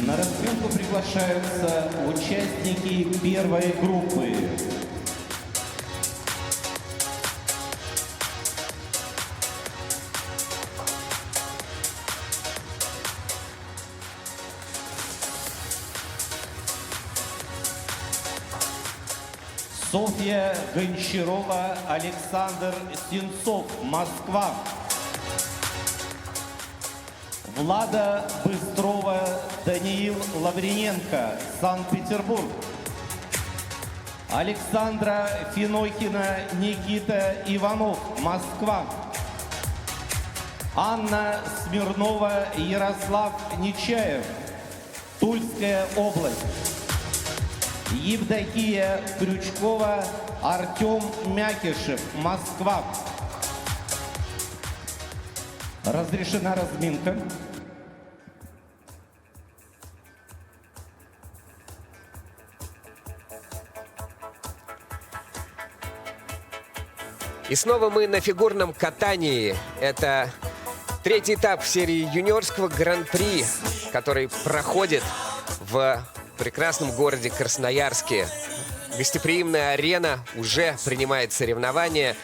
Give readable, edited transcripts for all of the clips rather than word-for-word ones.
На разминку приглашаются участники первой группы. Софья Гончарова, Александр Сенцов, Москва. Влада Быстрова, Даниил Лаврененко, Санкт-Петербург. Александра Финохина, Никита Иванов, Москва. Анна Смирнова, Ярослав Нечаев, Тульская область. Евдокия Крючкова, Артем Мякишев, Москва. Разрешена разминка. И снова мы на фигурном катании. Это третий этап в серии юниорского гран-при, который проходит в прекрасном городе Красноярске. Гостеприимная арена уже принимает соревнования.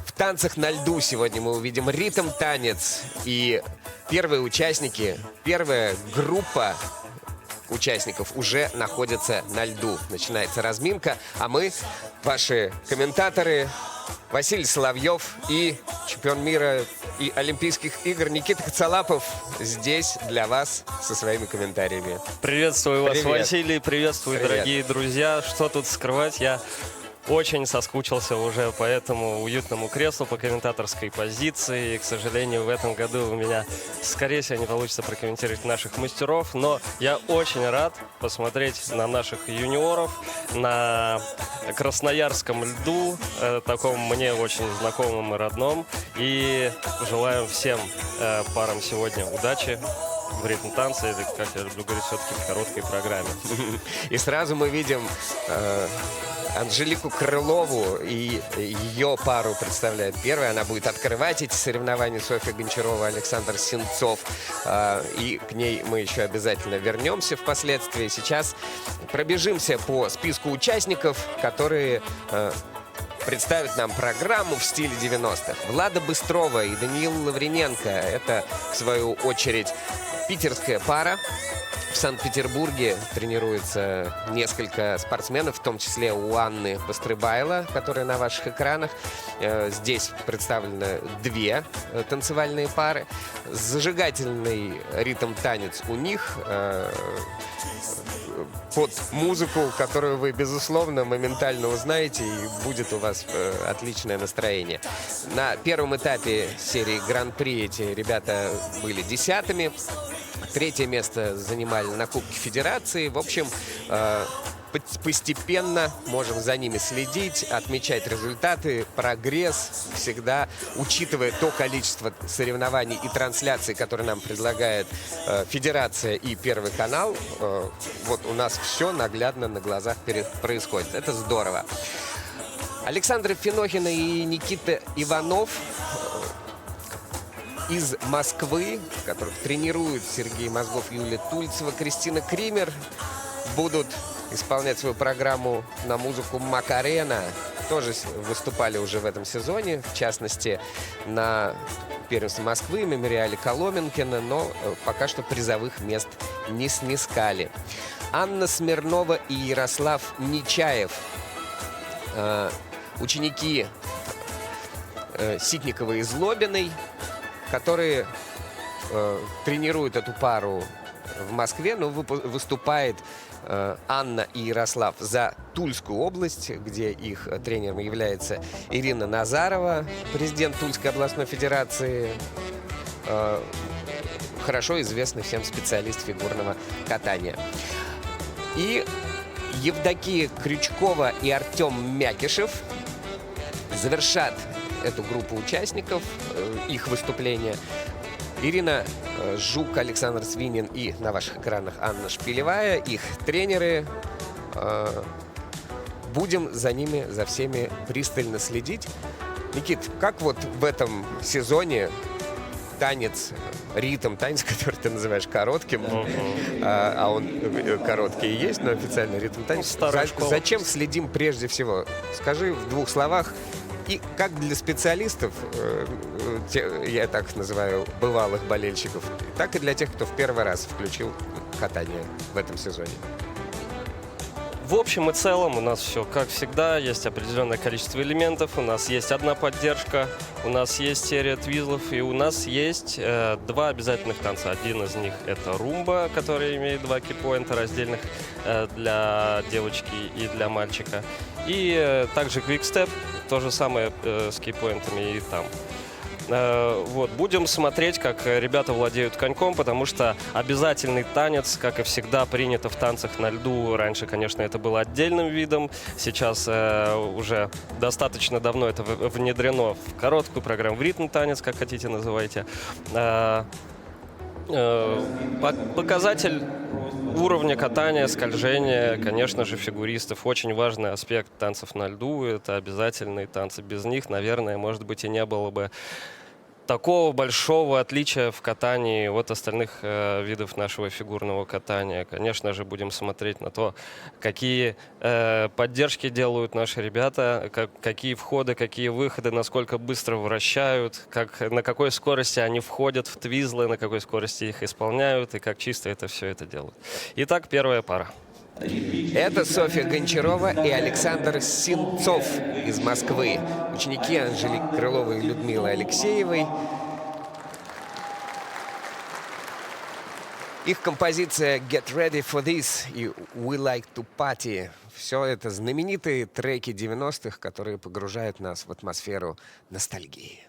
В танцах на льду сегодня мы увидим ритм-танец. И первые участники, первая группа участников уже находятся на льду. Начинается разминка, а мы, ваши комментаторы, Василий Соловьев и чемпион мира и Олимпийских игр Никита Коцалапов здесь для вас со своими комментариями. Приветствую вас, Привет. Василий, приветствую, Привет. дорогие друзья. Что тут скрывать, я очень соскучился уже по этому уютному креслу, по комментаторской позиции. И, к сожалению, в этом году у меня, скорее всего, не получится прокомментировать наших мастеров. Но я очень рад посмотреть на наших юниоров, на красноярском льду, таком мне очень знакомым и родном. И желаем всем парам сегодня удачи в ритм-танце, или, как я люблю говорить, все-таки в короткой программе. И сразу мы видим Анжелику Крылову, и ее пару представляет первая. Она будет открывать эти соревнования. Софья Гончарова, Александр Сенцов. И к ней мы еще обязательно вернемся впоследствии. Сейчас пробежимся по списку участников, которые представят нам программу в стиле 90-х. Влада Быстрова и Даниил Лаврененко. Это, в свою очередь, питерская пара. В Санкт-Петербурге тренируется несколько спортсменов, в том числе у Анны Бастрыбайло, которая на ваших экранах. Здесь представлены две танцевальные пары. Зажигательный ритм-танец у них под музыку, которую вы, безусловно, моментально узнаете, и будет у вас отличное настроение. На первом этапе серии Гран-при эти ребята были 10-ми. Третье место занимали на Кубке Федерации. В общем, постепенно можем за ними следить, отмечать результаты, прогресс, всегда учитывая то количество соревнований и трансляций, которые нам предлагает Федерация и Первый канал. Вот у нас все наглядно на глазах происходит. Это здорово. Александра Финохина и Никита Иванов из Москвы, которых тренируют Сергей Мозгов, Юлия Тульцева, Кристина Кример, будут исполнять свою программу на музыку Макарена. Тоже выступали уже в этом сезоне, в частности, на первенстве Москвы, мемориале Коломенкина, но пока что призовых мест не снискали. Анна Смирнова и Ярослав Нечаев, ученики Ситникова и Злобиной, которые тренируют эту пару в Москве, но выступает Анна и Ярослав за Тульскую область, где их тренером является Ирина Назарова, президент Тульской областной федерации, хорошо известный всем специалист фигурного катания. И Евдокия Крючкова и Артем Мякишев завершат эту группу участников, их выступления. Ирина Жук, Александр Свинин и на ваших экранах Анна Шпилевая, их тренеры. Будем за ними, за всеми пристально следить. Никит, как вот в этом сезоне танец, ритм танец, который ты называешь коротким, а он короткий и есть, но официально ритм танец. Старая школа. Зачем следим прежде всего? Скажи в 2 словах. И как для специалистов, я так называю, бывалых болельщиков, так и для тех, кто в первый раз включил катание в этом сезоне. В общем и целом у нас все как всегда, есть определенное количество элементов, у нас есть одна поддержка, у нас есть серия твизлов, и у нас есть 2 обязательных танца. Один из них это румба, который имеет 2 кипоинта раздельных для девочки и для мальчика. И также квикстеп, то же самое с кипоинтами и там. Вот, будем смотреть, как ребята владеют коньком, потому что обязательный танец, как и всегда принято в танцах на льду. Раньше, конечно, это было отдельным видом. Сейчас уже достаточно давно это внедрено в короткую программу, в ритм-танец, как хотите называйте. Показатель уровня катания, скольжения, конечно же, фигуристов. Очень важный аспект танцев на льду. Это обязательные танцы. Без них, наверное, может быть, и не было бы такого большого отличия в катании от остальных видов нашего фигурного катания. Конечно же, будем смотреть на то, какие поддержки делают наши ребята, какие входы, какие выходы, насколько быстро вращают, на какой скорости они входят в твизлы, на какой скорости их исполняют и как чисто это все это делают. Итак, первая пара. Это Софья Гончарова и Александр Синцов из Москвы, ученики Анжелики Крыловой и Людмилы Алексеевой. Их композиция «Get Ready for This» и «We Like to Party» — все это знаменитые треки 90-х, которые погружают нас в атмосферу ностальгии.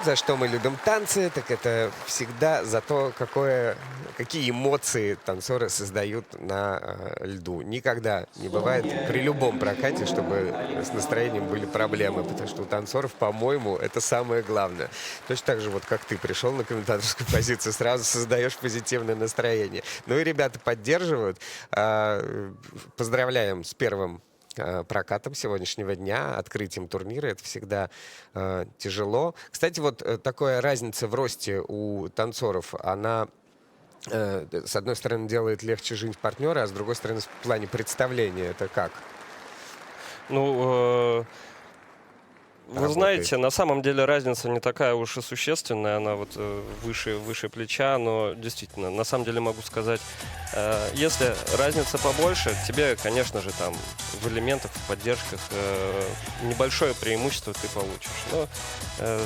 за что мы любим танцы, так это всегда за то, какие эмоции танцоры создают на льду. Никогда не бывает при любом прокате, чтобы с настроением были проблемы, потому что у танцоров, по-моему, это самое главное. Точно так же, вот как ты пришел на комментаторскую позицию, сразу создаешь позитивное настроение. Ну и ребята поддерживают. Поздравляем с первым прокатом сегодняшнего дня, открытием турнира. Это всегда тяжело. Кстати, вот такая разница в росте у танцоров, она, с одной стороны, делает легче жизнь партнера, а с другой стороны, в плане представления, это как? Ну, вы Работает. знаете, на самом деле разница не такая уж и существенная, она вот выше плеча, но действительно, на самом деле могу сказать, если разница побольше, тебе, конечно же, там в элементах, в поддержках небольшое преимущество ты получишь. Но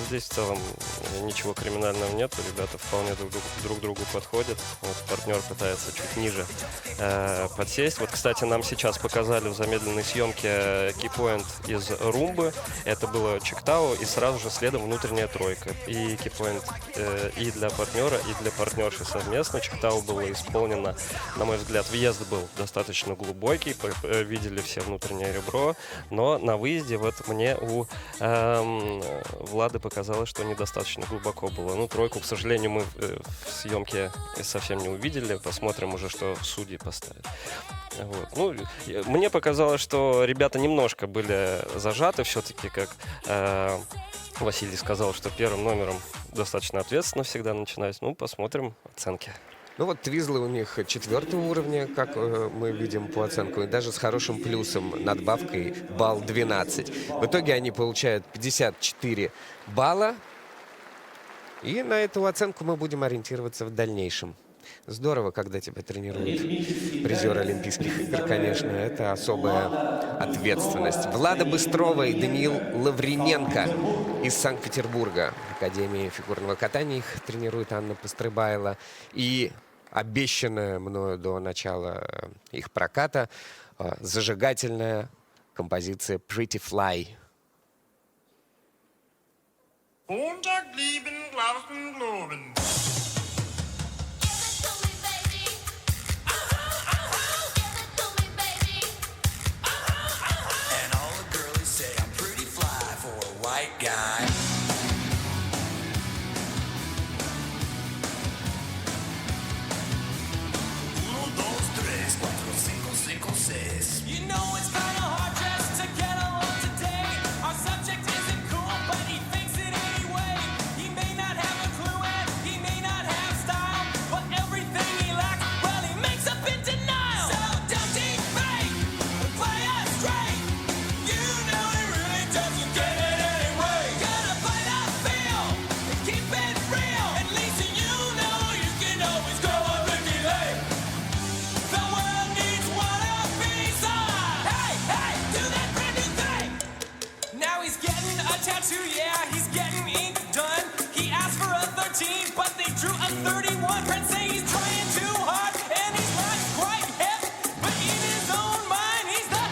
здесь в целом ничего криминального нет, ребята вполне друг другу подходят. Вот партнер пытается чуть ниже подсесть. Вот, кстати, нам сейчас показали в замедленной съемке кипоинт из румбы. Это было чиктау, и сразу же следом внутренняя тройка. И кипоинт и для партнера, и для партнерши совместно. Чиктау было исполнено, на мой взгляд, въезд был достаточно глубокий, видели все внутреннее ребро, но на выезде вот мне у Влады показалось, что недостаточно глубоко было. Ну, тройку, к сожалению, мы в съемке совсем не увидели. Посмотрим уже, что судьи поставят. Вот. Ну, мне показалось, что ребята немножко были зажаты все-таки, как Василий сказал, что первым номером достаточно ответственно всегда начинать. Ну, посмотрим оценки. Ну вот твизлы у них 4-го уровня, как мы видим по оценку, и даже с хорошим плюсом, надбавкой балл 12. В итоге они получают 54 балла, и на эту оценку мы будем ориентироваться в дальнейшем. Здорово, когда тебя тренируют призеры Олимпийских игр, конечно, это особая ответственность. Влада Быстрова и Даниил Лавриненко из Санкт-Петербурга. В Академии фигурного катания их тренирует Анна Пострыбайло. И обещанная мною до начала их проката зажигательная композиция Pretty Fly. Montag lieben, glauben, globen. Guy. 1, 2, 3, 4, 5, 5, 6. You know it's kind of hard just to get along today. Our subject isn't cool, but he thinks it anyway. He may not have a clue and he may not have style, but everything he lacks, well, he makes up in denial. So don't debate, play us straight. You know he really doesn't get it anyway. Gotta play that feel and keep it real. At least you know you can always go on Ricky Lake. The world needs one of these. Hey, hey, do that brand new thing. Now he's getting a tattoo, yeah, he's getting ink done. He asked for a 13, but they drew a 31. Friends say he's trying too hard, and he's not quite hip. But in his own mind, he's the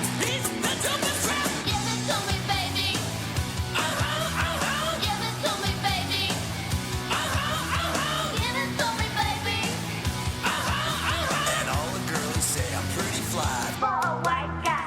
dopest rap. Give it to me, baby. Give it to me, baby. Give it to me, baby. And all the girls say I'm pretty fly. For a white guy.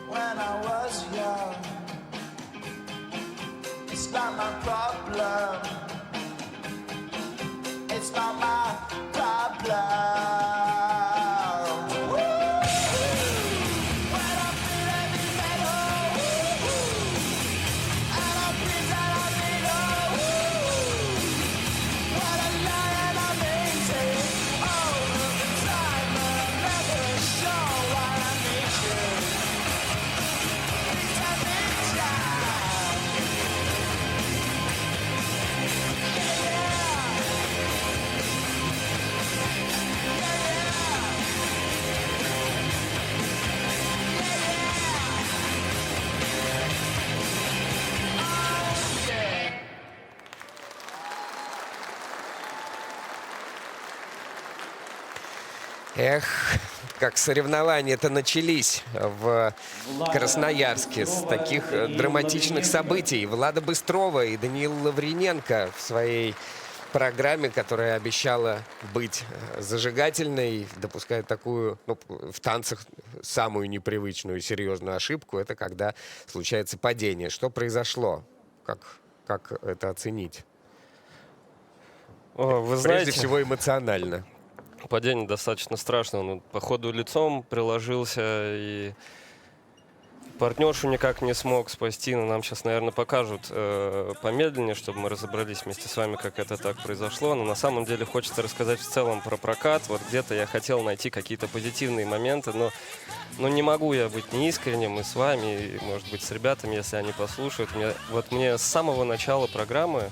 When I was young, it's not my problem. It's not my problem. When I feel every metal, and I pretend I need what a lie and I maintain all of the time. I never show what I need you. Эх, как соревнования-то начались в Красноярске с таких драматичных событий. Влада Быстрова и Даниил Лавриненко в своей программе, которая обещала быть зажигательной, допускают такую, ну, в танцах самую непривычную и серьезную ошибку. Это когда случается падение. Что произошло? Как это оценить? О, вы знаете, Прежде всего эмоционально. падение достаточно страшное. Он по ходу лицом приложился и партнершу никак не смог спасти. Но нам сейчас, наверное, покажут помедленнее, чтобы мы разобрались вместе с вами, как это так произошло. Но на самом деле хочется рассказать в целом про прокат. Вот где-то я хотел найти какие-то позитивные моменты, но не могу я быть неискренним и с вами, и, может быть, с ребятами, если они послушают. Мне с самого начала программы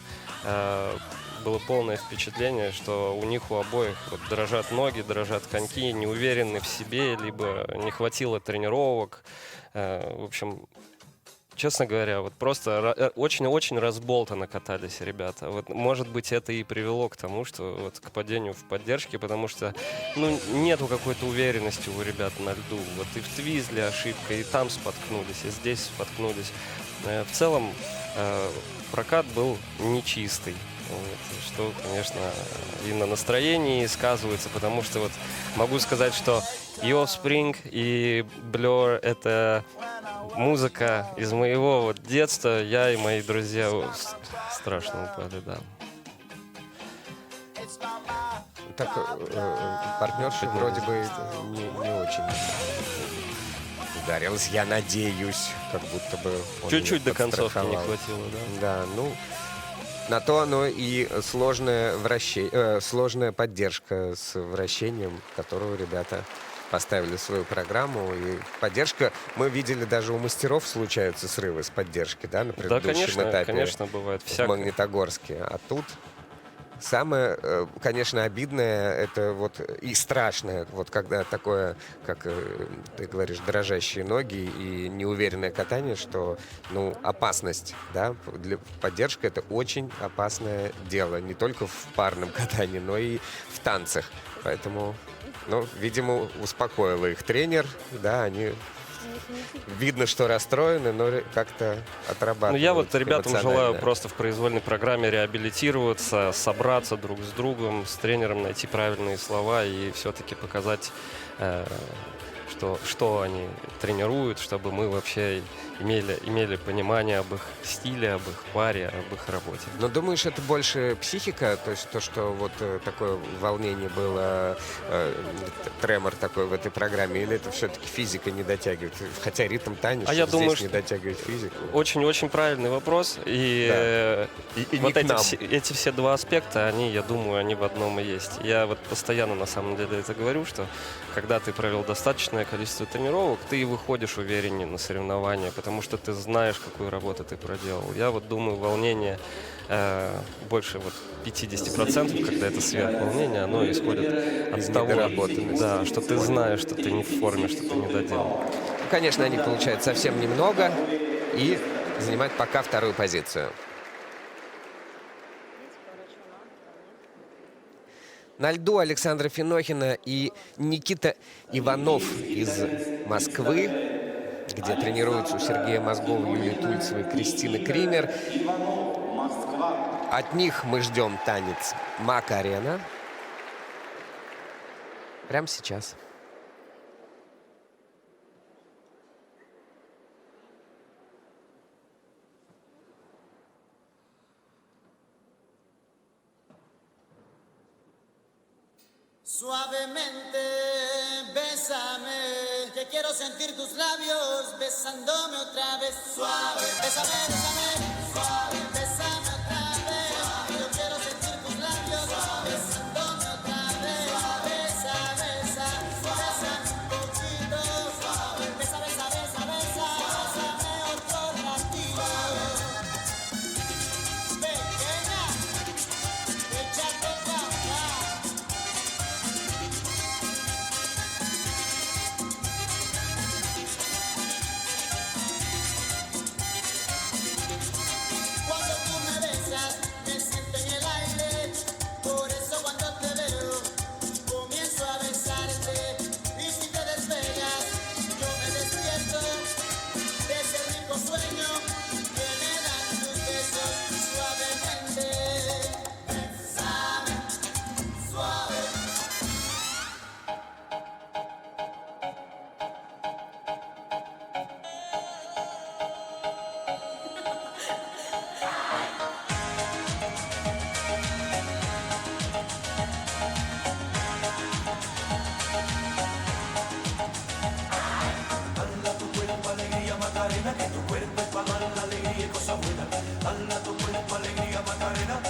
было полное впечатление, что у них у обоих вот дрожат ноги, дрожат коньки, не уверены в себе, либо не хватило тренировок. В общем, честно говоря, вот просто очень-очень разболтанно катались ребята. Вот, может быть, это и привело к тому, что вот к падению в поддержке, потому что, нету какой-то уверенности у ребят на льду. Вот и в Твизле ошибка, и там споткнулись, и здесь споткнулись. В целом, прокат был нечистый. Вот, что, конечно, и на настроении сказывается, потому что вот могу сказать, что и Offspring, и Blur — это музыка из моего вот детства. Я и мои друзья страшно упали, да. Так, партнерша вроде бы не очень ударилась, я надеюсь, как будто бы он Чуть-чуть её до концовки не подстраховал. хватило, да? Да, ну, на то оно и сложная поддержка с вращением, которую ребята поставили в свою программу. И поддержка, мы видели, даже у мастеров случаются срывы с поддержки, да, на Да, предыдущем этапе конечно, бывает в всякое. Магнитогорске. А тут самое, конечно, обидное, это вот и страшное, вот когда такое, как ты говоришь, дрожащие ноги и неуверенное катание, что, опасность, да, поддержка — это очень опасное дело, не только в парном катании, но и в танцах. Поэтому, видимо, успокоил их тренер, да, они... Видно, что расстроены, но как-то отрабатывают. Я вот ребятам эмоционально. желаю просто в произвольной программе реабилитироваться, собраться друг с другом, с тренером, найти правильные слова и все-таки показать, что они тренируют, чтобы мы вообще имели понимание об их стиле, об их паре, об их работе. Но думаешь, это больше психика, то есть то, что вот такое волнение было, тремор такой в этой программе, или это все-таки физика не дотягивает? Хотя ритм танец, А я здесь думаю, не что дотягивает физику. Очень-очень правильный вопрос. И, И вот не к нам. эти все два аспекта, я думаю, они в одном и есть. Я вот постоянно на самом деле это говорю, что когда ты провел достаточное количество тренировок, ты выходишь увереннее на соревнования, потому что ты знаешь, какую работу ты проделал. Я вот думаю, волнение больше 50%, когда это сверхволнение, оно исходит Из от того, недоработанности. да, что ты знаешь, что ты не в форме, что ты не доделал. Конечно, они получают совсем немного и занимают пока вторую позицию. На льду Александра Финохина и Никита Иванов из Москвы, где тренируются у Сергея Мозгова, Юлии Тульцевой, Кристины Кример. От них мы ждем танец Макарена. Прямо сейчас. Suavemente, bésame, que quiero sentir tus labios besándome otra vez. Suave, bésame, bésame, suave, bésame otra vez. Yo quiero sentir tus labios besándome otra vez. Besa, besa, bésame un poquito. Besa, besa, besa, besa, bésame otro ratito. Pequeña, échate pa' acá. alegría y cosas buenas. Dale a tu cuerpo alegría, Macarena,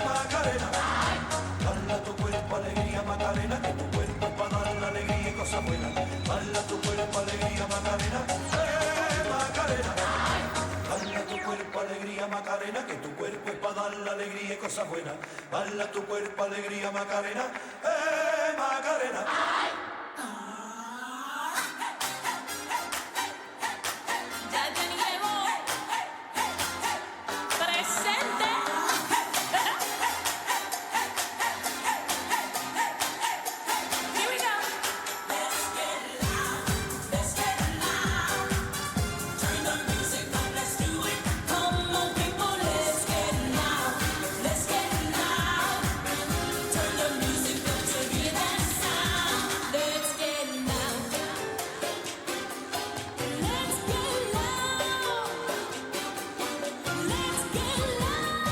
Macarena. Dale a tu cuerpo alegría, Macarena, que tu cuerpo es para dar alegría y cosas buenas. Dale a tu cuerpo alegría, Macarena, Macarena. Dale a tu cuerpo alegría, Macarena, que tu cuerpo es para dar alegría y cosas buenas. Dale a tu cuerpo alegría, Macarena, Macarena. Ya llegó presente. Here we go. Let's get loud, let's get loud. Turn the music on, let's do it. Come on, people, let's get loud, let's get loud. Turn the music up to hear that sound. Let's get loud. Let's get loud. Let's get loud. Let's get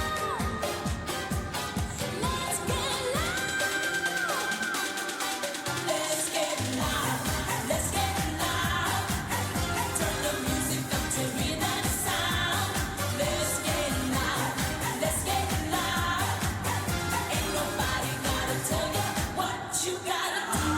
loud. Let's get loud. Let's get loud. Turn the music up to hear that sound. Let's get loud. Let's get loud. Ain't nobody gotta tell you what you gotta do.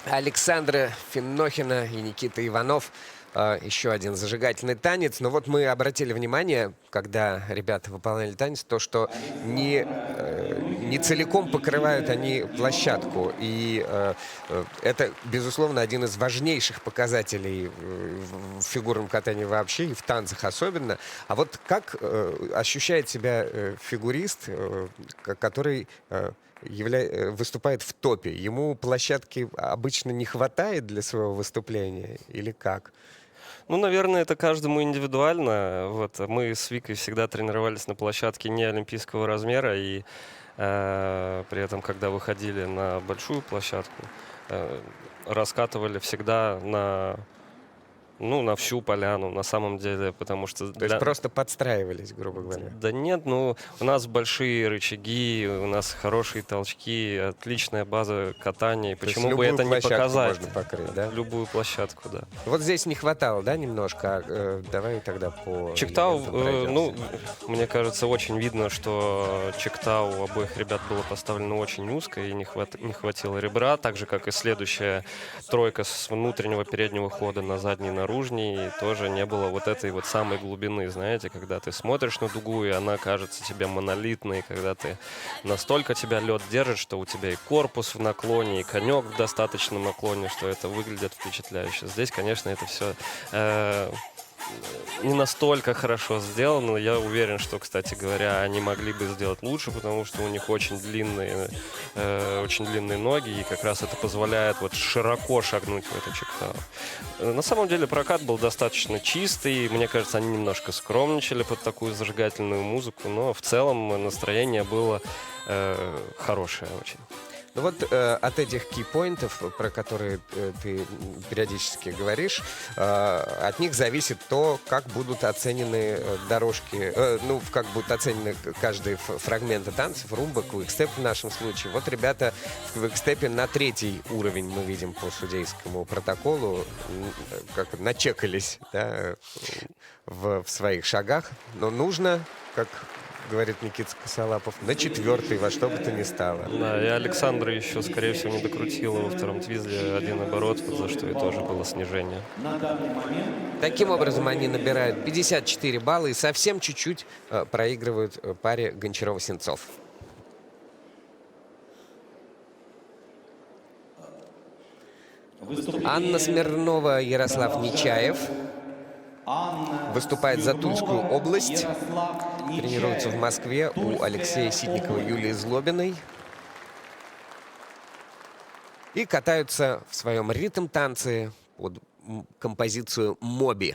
Александра Финохина и Никита Иванов. Еще один зажигательный танец. Но вот мы обратили внимание, когда ребята выполняли танец, то, что не целиком покрывают они площадку. И это, безусловно, один из важнейших показателей в фигурном катании вообще и в танцах особенно. А вот как ощущает себя фигурист, который выступает в топе? Ему площадки обычно не хватает для своего выступления или как? Ну, наверное, это каждому индивидуально. Вот мы с Викой всегда тренировались на площадке не олимпийского размера, и при этом, когда выходили на большую площадку, раскатывали всегда на всю поляну, на самом деле, потому что... То есть просто подстраивались, грубо говоря? Да нет, у нас большие рычаги, у нас хорошие толчки, отличная база катания. И почему бы это не показать? Можно покрыть, да? Любую площадку, да. Вот здесь не хватало, да, немножко? Давай тогда по... Чиктау, элементам мне кажется, очень видно, что Чиктау у обоих ребят было поставлено очень узко и не хватило ребра, так же, как и следующая тройка с внутреннего переднего хода на задний наружный, тоже не было вот этой вот самой глубины, знаете, когда ты смотришь на дугу, и она кажется тебе монолитной, когда ты настолько тебя лед держит, что у тебя и корпус в наклоне, и конек в достаточном наклоне, что это выглядит впечатляюще. Здесь, конечно, это все не настолько хорошо сделано. Я уверен, что, кстати говоря, они могли бы сделать лучше, потому что у них очень длинные ноги, и как раз это позволяет вот широко шагнуть в эту Чиктау. На самом деле прокат был достаточно чистый. Мне кажется, они немножко скромничали под такую зажигательную музыку, но в целом настроение было хорошее очень. Ну вот от этих кейпоинтов, про которые ты периодически говоришь, от них зависит то, как будут оценены дорожки, как будут оценены каждые фрагменты танцев, румба, квикстеп в нашем случае. Вот ребята в квикстепе на 3-й уровень, мы видим по судейскому протоколу, как начекались, да, в своих шагах. Но нужно, как говорит Никита Косолапов, на 4-й, во что бы то ни стало. Да, и Александра еще, скорее всего, не докрутила во втором твизле один оборот, за что и тоже было снижение. Таким образом, они набирают 54 балла и совсем чуть-чуть проигрывают паре Гончарова-Сенцов. Анна Смирнова, Ярослав Нечаев выступает за Тульскую область. Тренируется в Москве у Алексея Ситникова и Юлии Злобиной. И катаются в своем ритм-танце под композицию «Моби».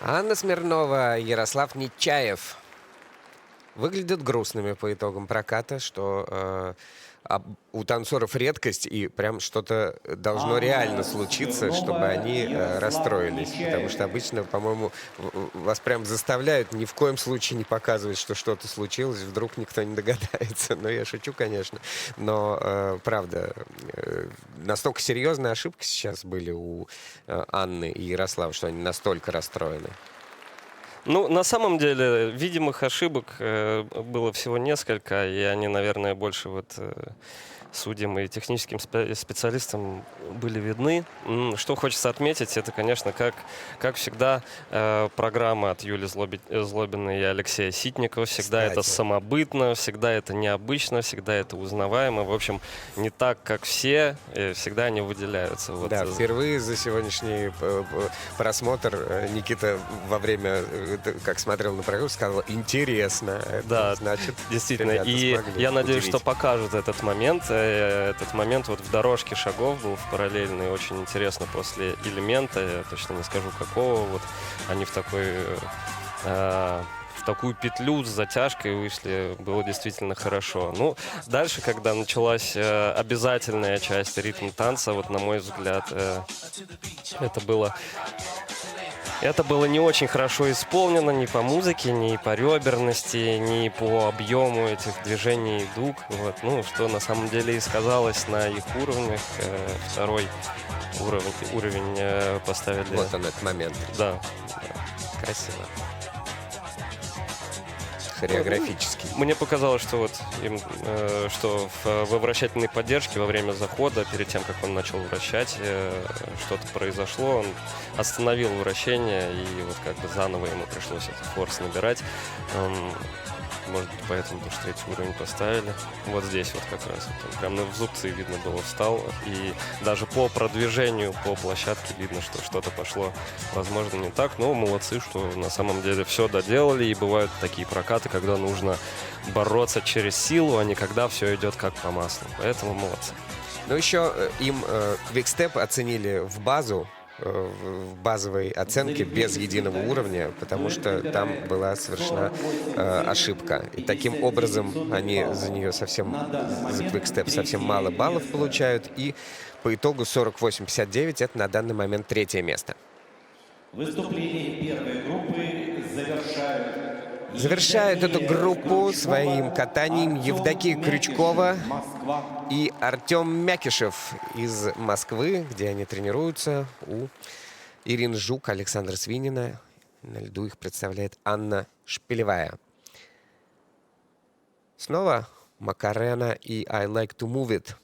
Анна Смирнова, Ярослав Нечаев выглядят грустными по итогам проката, что у танцоров редкость, и прям что-то должно реально случиться, чтобы они расстроились. Потому что обычно, по-моему, вас прям заставляют ни в коем случае не показывать, что что-то случилось, вдруг никто не догадается. Ну, я шучу, конечно, но правда, настолько серьезные ошибки сейчас были у Анны и Ярослава, что они настолько расстроены. Ну, на самом деле, видимых ошибок было всего несколько, и они, наверное, больше вот судьям и техническим специалистам были видны. Что хочется отметить, это, конечно, как всегда, программа от Юли Злобиной и Алексея Ситникова. Всегда это самобытно, всегда это необычно, всегда это узнаваемо. В общем, не так, как все, и всегда они выделяются. Вот. Да, впервые за сегодняшний просмотр Никита во время, как смотрел на программу, сказал: интересно. Это Да, значит, действительно. ребята И смогли я надеюсь, удивить. что покажут этот момент. Этот момент вот в дорожке шагов был в параллельной. Очень интересно после элемента, я точно не скажу какого, вот они в такую петлю с затяжкой вышли, было действительно хорошо. Ну, дальше, когда началась обязательная часть ритм танца, вот на мой взгляд, это было не очень хорошо исполнено ни по музыке, ни по реберности, ни по объему этих движений дуг. Вот. Ну, что на самом деле и сказалось на их уровнях. Второй уровень поставили. Вот он, этот момент. Да. Красиво. Хореографический. Мне показалось, что вот что во вращательной поддержке во время захода, перед тем, как он начал вращать, что-то произошло. Он остановил вращение, и вот как бы заново ему пришлось этот форс набирать. Может быть, поэтому тоже третий уровень поставили. Вот здесь вот как раз. Вот он прям в зубцы видно было встал. И даже по продвижению по площадке видно, что что-то пошло, возможно, не так. Но молодцы, что на самом деле все доделали. И бывают такие прокаты, когда нужно бороться через силу, а не когда все идет как по маслу. Поэтому молодцы. Ну, еще им Quickstep оценили в базу, в базовой оценке без единого уровня, потому что там была совершена ошибка. И таким образом они за нее за Quickstep совсем мало баллов получают. И по итогу 48-59 это на данный момент третье место. Выступление первой группы Завершают эту группу своим катанием Евдокия Крючкова и Артем Мякишев из Москвы, где они тренируются у Ирины Жук, Александра Свинина. На льду их представляет Анна Шпилевая. Снова Макарена и I Like to Move It.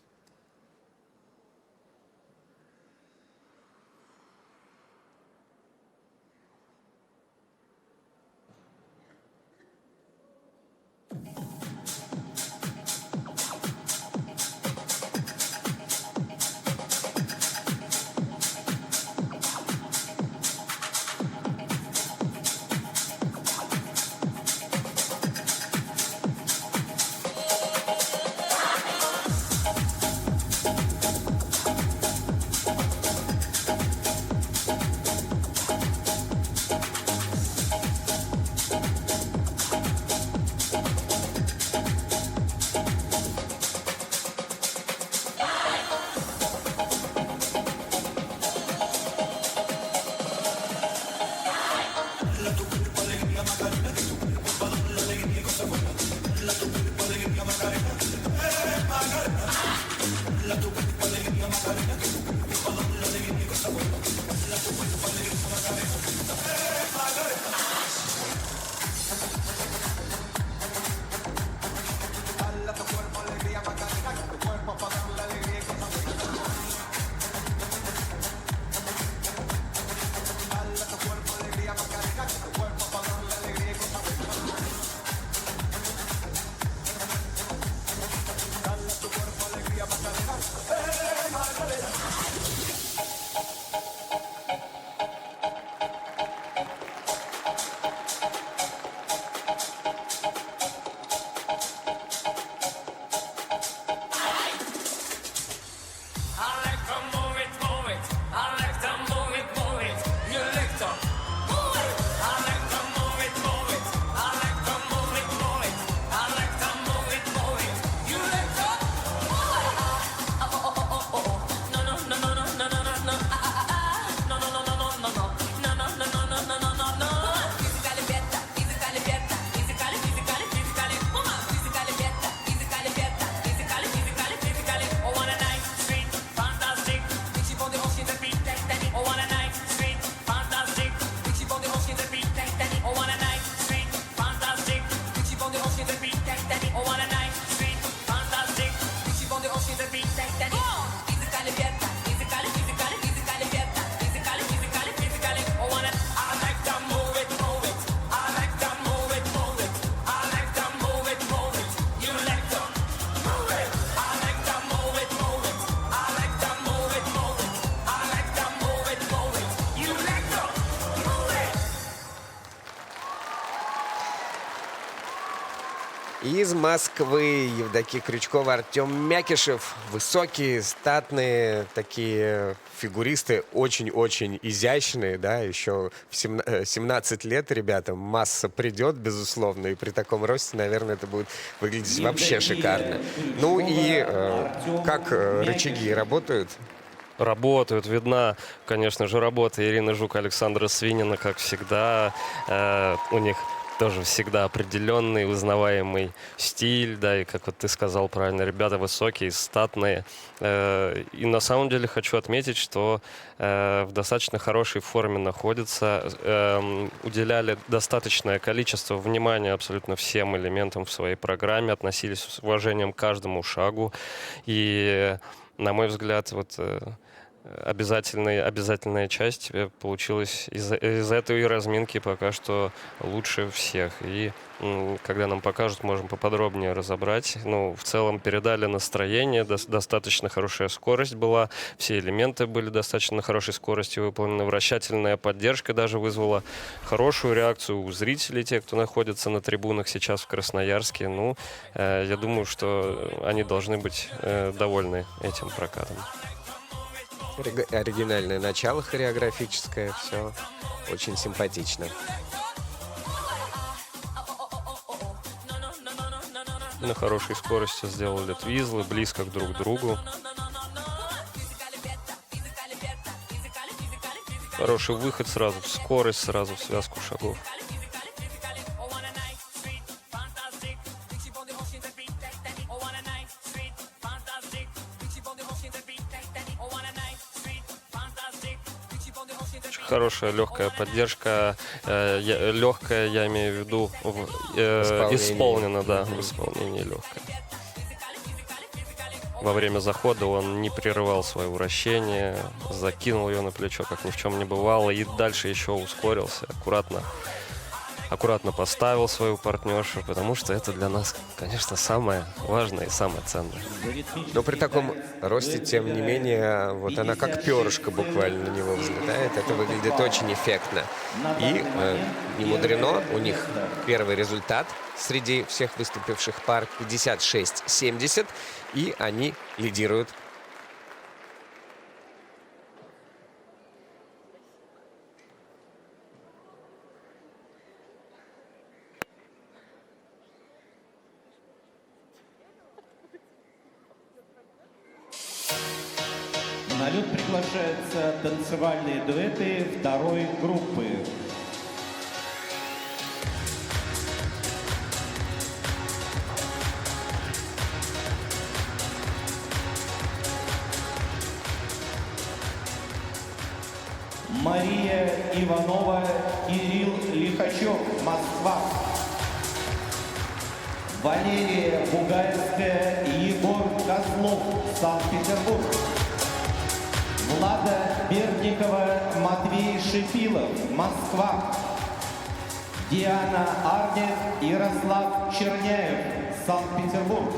Из Москвы Евдокия Крючкова, Артем Мякишев. Высокие, статные такие фигуристы, очень-очень изящные, да, еще в 17 лет ребятам масса придет, безусловно, и при таком росте, наверное, это будет выглядеть вообще шикарно. Ну и как рычаги работают? Работают, видна, конечно же, работа Ирины Жук, Александра Свинина, как всегда. У них тоже всегда определенный, узнаваемый стиль, да, и, как вот ты сказал правильно, ребята высокие, статные. И на самом деле хочу отметить, что в достаточно хорошей форме находятся, уделяли достаточное количество внимания абсолютно всем элементам в своей программе, относились с уважением к каждому шагу. И, на мой взгляд, вот обязательная часть получилась из этой разминки пока что лучше всех. И когда нам покажут, можем поподробнее разобрать. Ну, в целом передали настроение, достаточно хорошая скорость была, все элементы были достаточно на хорошей скорости выполнены. Вращательная поддержка даже вызвала хорошую реакцию у зрителей, те, кто находится на трибунах сейчас в Красноярске. Ну, я думаю, что они должны быть довольны этим прокатом. Оригинальное начало хореографическое, все очень симпатично. На хорошей скорости сделали твизлы, близко друг к другу. Хороший выход сразу в скорость, сразу в связку шагов. Хорошая легкая поддержка, легкая, я имею в виду, исполнена, да, в исполнении легкая. Во время захода он не прерывал свое вращение, закинул ее на плечо, как ни в чем не бывало, и дальше еще ускорился, аккуратно поставил свою партнершу, потому что это для нас, конечно, самое важное и самое ценное. Но при таком росте, тем не менее, вот она как перышко буквально на него взлетает. Это выглядит очень эффектно. И не мудрено, у них первый результат среди всех выступивших пар 56-70, и они лидируют. На лед приглашаются танцевальные дуэты второй группы. Мария Иванова, Кирилл Лихачев, Москва. Валерия Бугаевская, Егор Козлов, Санкт-Петербург. Влада Бердникова, Матвей Шипилов, Москва. Диана Арнев, Ярослав Черняев, Санкт-Петербург.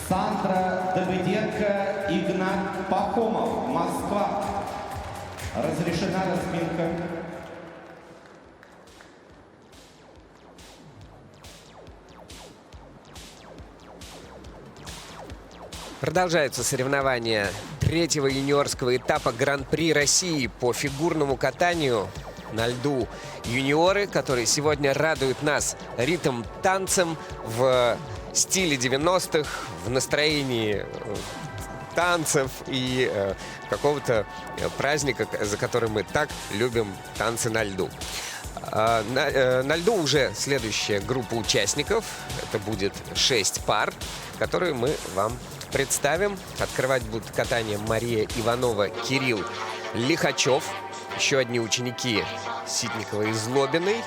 Сандра Давыденко, Игнат Пахомов, Москва. Разрешена разминка. Продолжаются соревнования третьего юниорского этапа Гран-при России по фигурному катанию на льду. Юниоры, которые сегодня радуют нас ритм-танцем в стиле 90-х, в настроении танцев и какого-то праздника, за которым мы так любим танцы на льду. На льду уже следующая группа участников. Это будет 6 пар, которые мы вам представим. Открывать будут катание Мария Иванова, Кирилл Лихачев. Еще одни ученики Ситникова и Злобиной.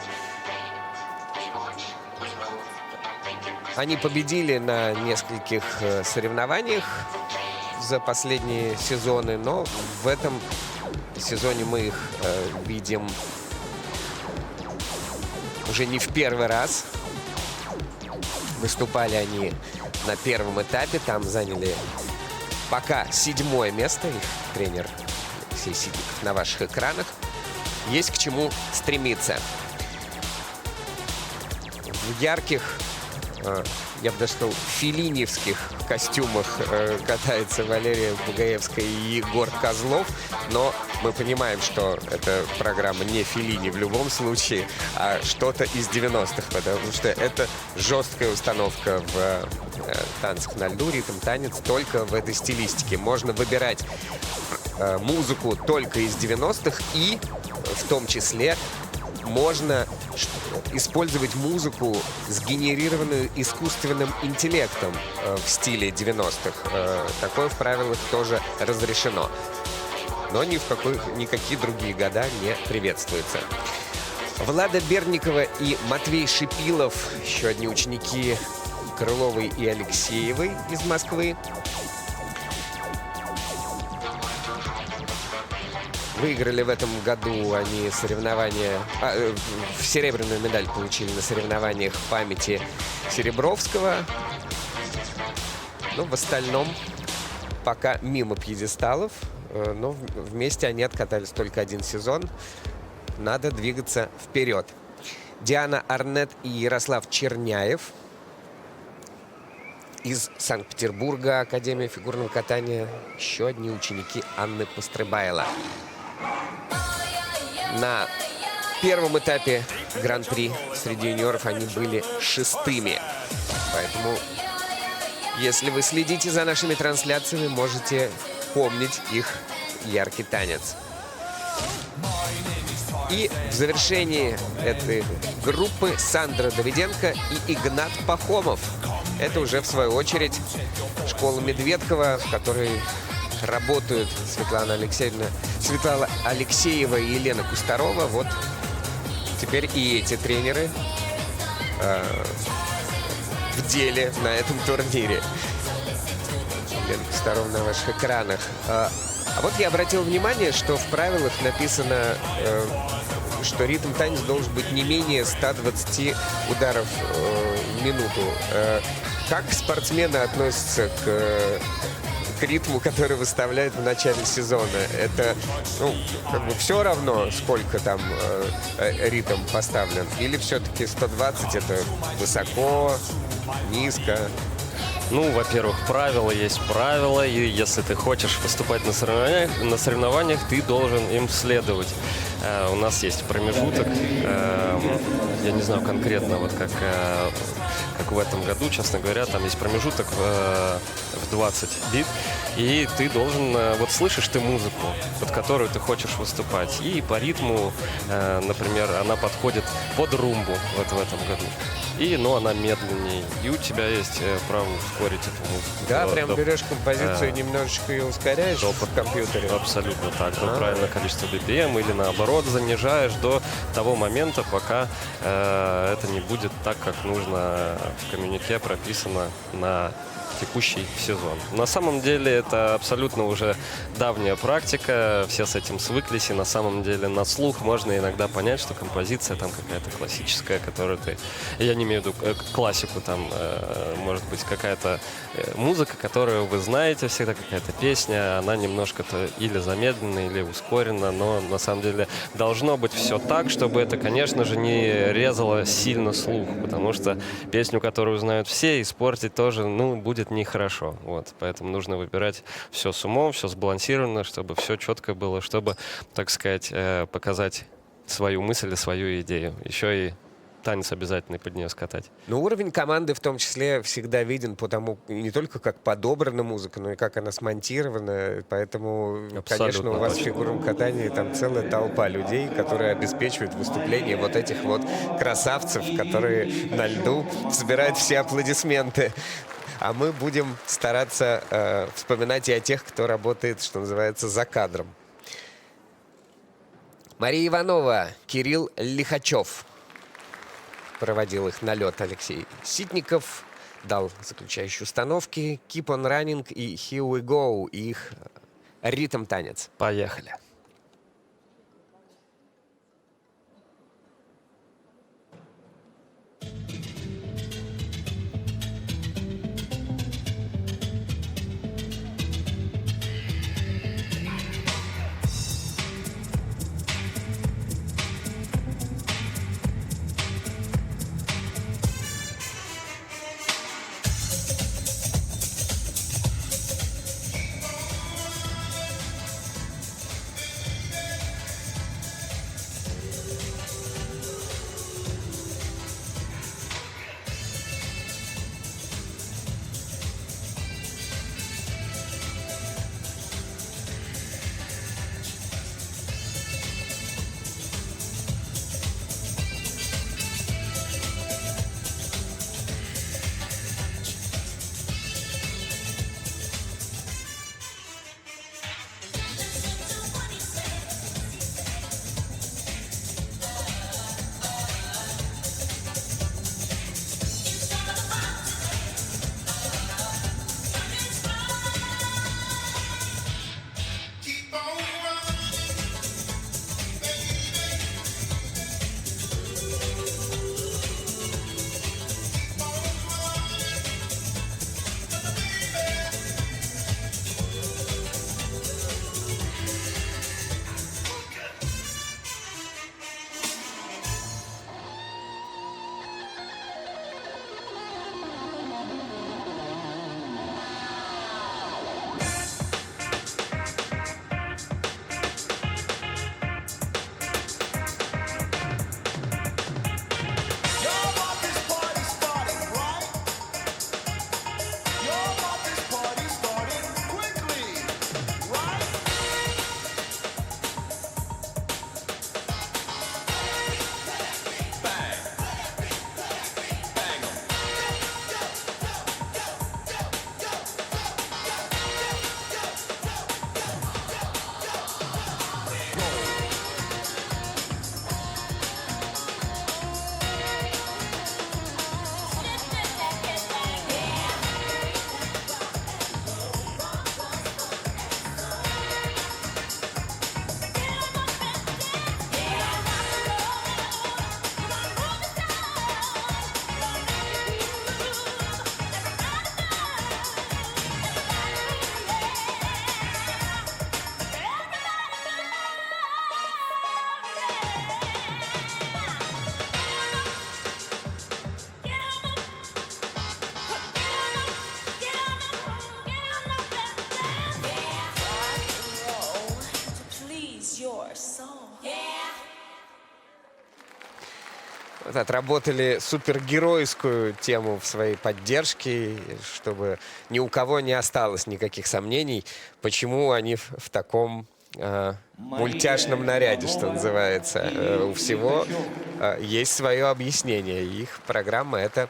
Они победили на нескольких соревнованиях за последние сезоны, но в этом сезоне мы их видим уже не в первый раз. Выступали они на первом этапе, там заняли пока 7-е место. Их тренер Алексей Ситников на ваших экранах. Есть к чему стремиться. В ярких я бы даже сказал, феллиневских костюмах катается Валерия Бугаевская и Егор Козлов. Но мы понимаем, что эта программа не Феллини в любом случае, а что-то из 90-х, потому что это жесткая установка в танцах на льду, ритм-танец только в этой стилистике. Можно выбирать музыку только из 90-х, и в том числе можно использовать музыку, сгенерированную искусственным интеллектом в стиле 90-х. Такое в правилах тоже разрешено. Но никакие другие года не приветствуются. Влада Берникова и Матвей Шипилов, еще одни ученики Крыловой и Алексеевой из Москвы. Выиграли в этом году они соревнования... серебряную медаль получили на соревнованиях в памяти Серебровского. Но в остальном пока мимо пьедесталов. Но вместе они откатались только один сезон. Надо двигаться вперед. Диана Арнет и Ярослав Черняев из Санкт-Петербурга, Академия фигурного катания. Еще одни ученики Анны Пострыбайло. На первом этапе Гран-при среди юниоров они были 6-ми. Поэтому, если вы следите за нашими трансляциями, можете помнить их яркий танец. И в завершении этой группы Сандра Давиденко и Игнат Пахомов. Это уже, в свою очередь, школа Медведкова, в которой работают Светлана Алексеева и Елена Кустарова. Вот теперь и эти тренеры в деле на этом турнире. Елена Кустарова на ваших экранах. А вот я обратил внимание, что в правилах написано, что ритм-танец должен быть не менее 120 ударов в минуту. Как спортсмены относятся к ритму, который выставляют в начале сезона? Это, как бы все равно, сколько там ритм поставлен? Или все-таки 120 это высоко, низко? Ну, во-первых, правила есть правила, и если ты хочешь выступать на соревнованиях, ты должен им следовать. У нас есть промежуток, я не знаю конкретно, вот как в этом году, честно говоря, там есть промежуток в 20 бит, и ты должен, вот слышишь ты музыку, под которую ты хочешь выступать, и по ритму, например, она подходит под румбу вот в этом году. И, она медленнее. И у тебя есть право ускорить эту музыку. Да, прям берешь композицию и немножечко ее ускоряешь в компьютере. Абсолютно так. Правильное количество BPM или наоборот занижаешь до того момента, пока это не будет так, как нужно в коммюнике прописано на текущий сезон. На самом деле это абсолютно уже давняя практика, все с этим свыклись, и на самом деле на слух можно иногда понять, что композиция там какая-то классическая, которую ты... Я не имею в виду классику, там может быть какая-то музыка, которую вы знаете всегда, какая-то песня, она немножко-то или замедлена, или ускорена, но на самом деле должно быть все так, чтобы это, конечно же, не резало сильно слух, потому что песню, которую знают все, испортить тоже, будет нехорошо. Вот. Поэтому нужно выбирать все с умом, все сбалансировано, чтобы все четко было, чтобы, так сказать, показать свою мысль и свою идею. Еще и танец обязательно под нее скатать. Но уровень команды в том числе всегда виден по тому, не только как подобрана музыка, но и как она смонтирована. Поэтому, конечно, у вас в фигурном катании там целая толпа людей, которые обеспечивают выступление вот этих вот красавцев, которые на льду собирают все аплодисменты. А мы будем стараться вспоминать и о тех, кто работает, что называется, за кадром. Мария Иванова, Кирилл Лихачев. Проводил их на лед Алексей Ситников. Дал заключающие установки Keep on Running и Here We Go. И их ритм-танец. Поехали. отработали супергеройскую тему в своей поддержке, чтобы ни у кого не осталось никаких сомнений, почему они в таком мультяшном наряде, что называется. У всего есть свое объяснение. Их программа — это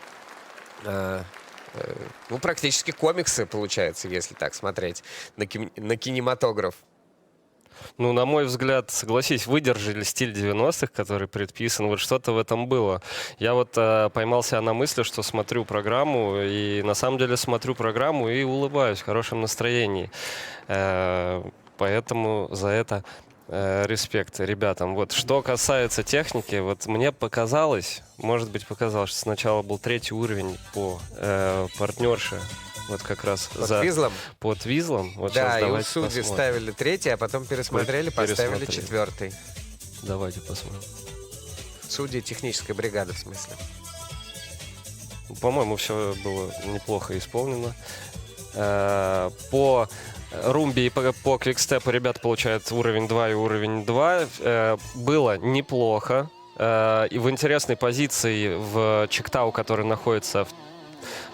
практически комиксы, получается, если так смотреть на кинематограф. Ну, на мой взгляд, согласись, выдержали стиль 90-х, который предписан. Вот что-то в этом было. Я вот поймал себя на мысли, что смотрю программу, и на самом деле смотрю программу и улыбаюсь в хорошем настроении. Поэтому за это респект ребятам. Вот что касается техники, вот мне показалось, может быть, показалось, что сначала был 3-й уровень по партнерше. Вот как раз под визлом. Вот да, и у давайте судей посмотрим. ставили 3-й, а потом пересмотрели, поставили 4-й. Давайте посмотрим. Судьи технической бригады, в смысле. По-моему, все было неплохо исполнено. По румбе и по квикстепу ребята получают уровень 2 и уровень 2. Было неплохо. И в интересной позиции в чектау, который находится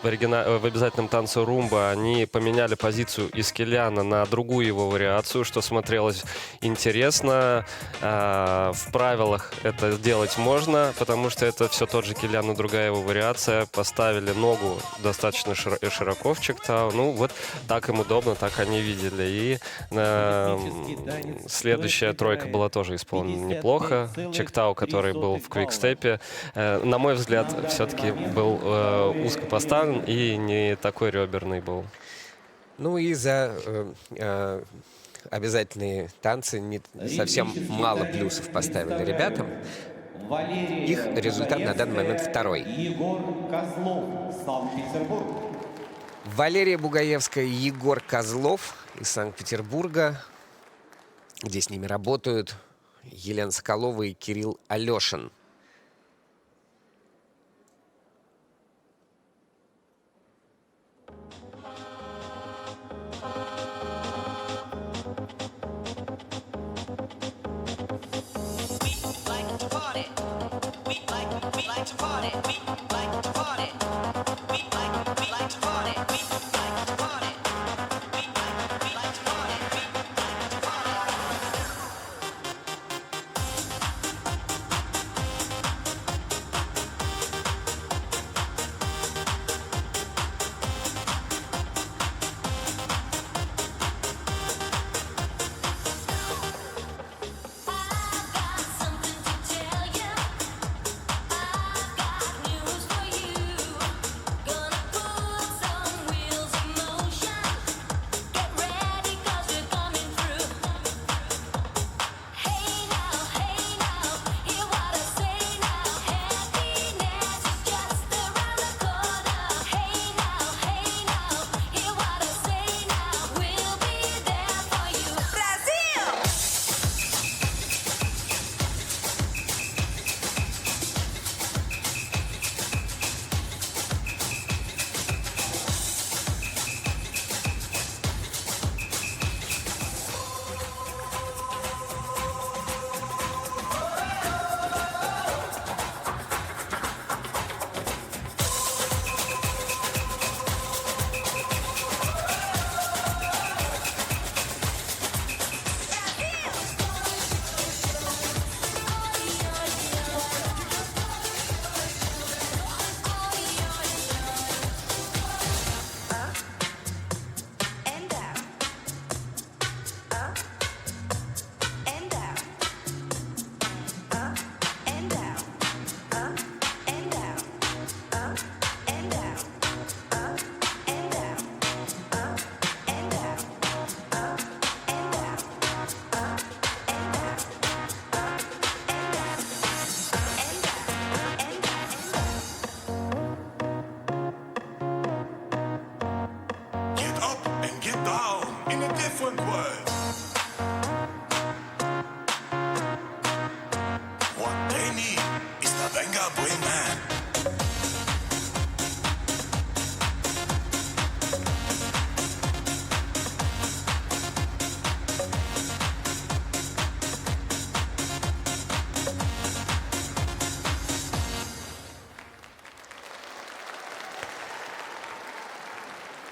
в обязательном танце румба, они поменяли позицию из кильяна на другую его вариацию, что смотрелось интересно. В правилах это делать можно, потому что это все тот же кильян, но другая его вариация. Поставили ногу достаточно широко в чектау. Ну вот так им удобно, так они видели. И следующая тройка была тоже исполнена неплохо. Чектау, который был в квикстепе, на мой взгляд, все-таки был узко поставлен и не такой реберный был. Ну и за обязательные танцы совсем мало плюсов поставили ребятам. Их результат на данный момент 2-й. Егор Козлов, Санкт-Петербург. Валерия Бугаевская и Егор Козлов из Санкт-Петербурга, где с ними работают Елена Соколова и Кирилл Алешин.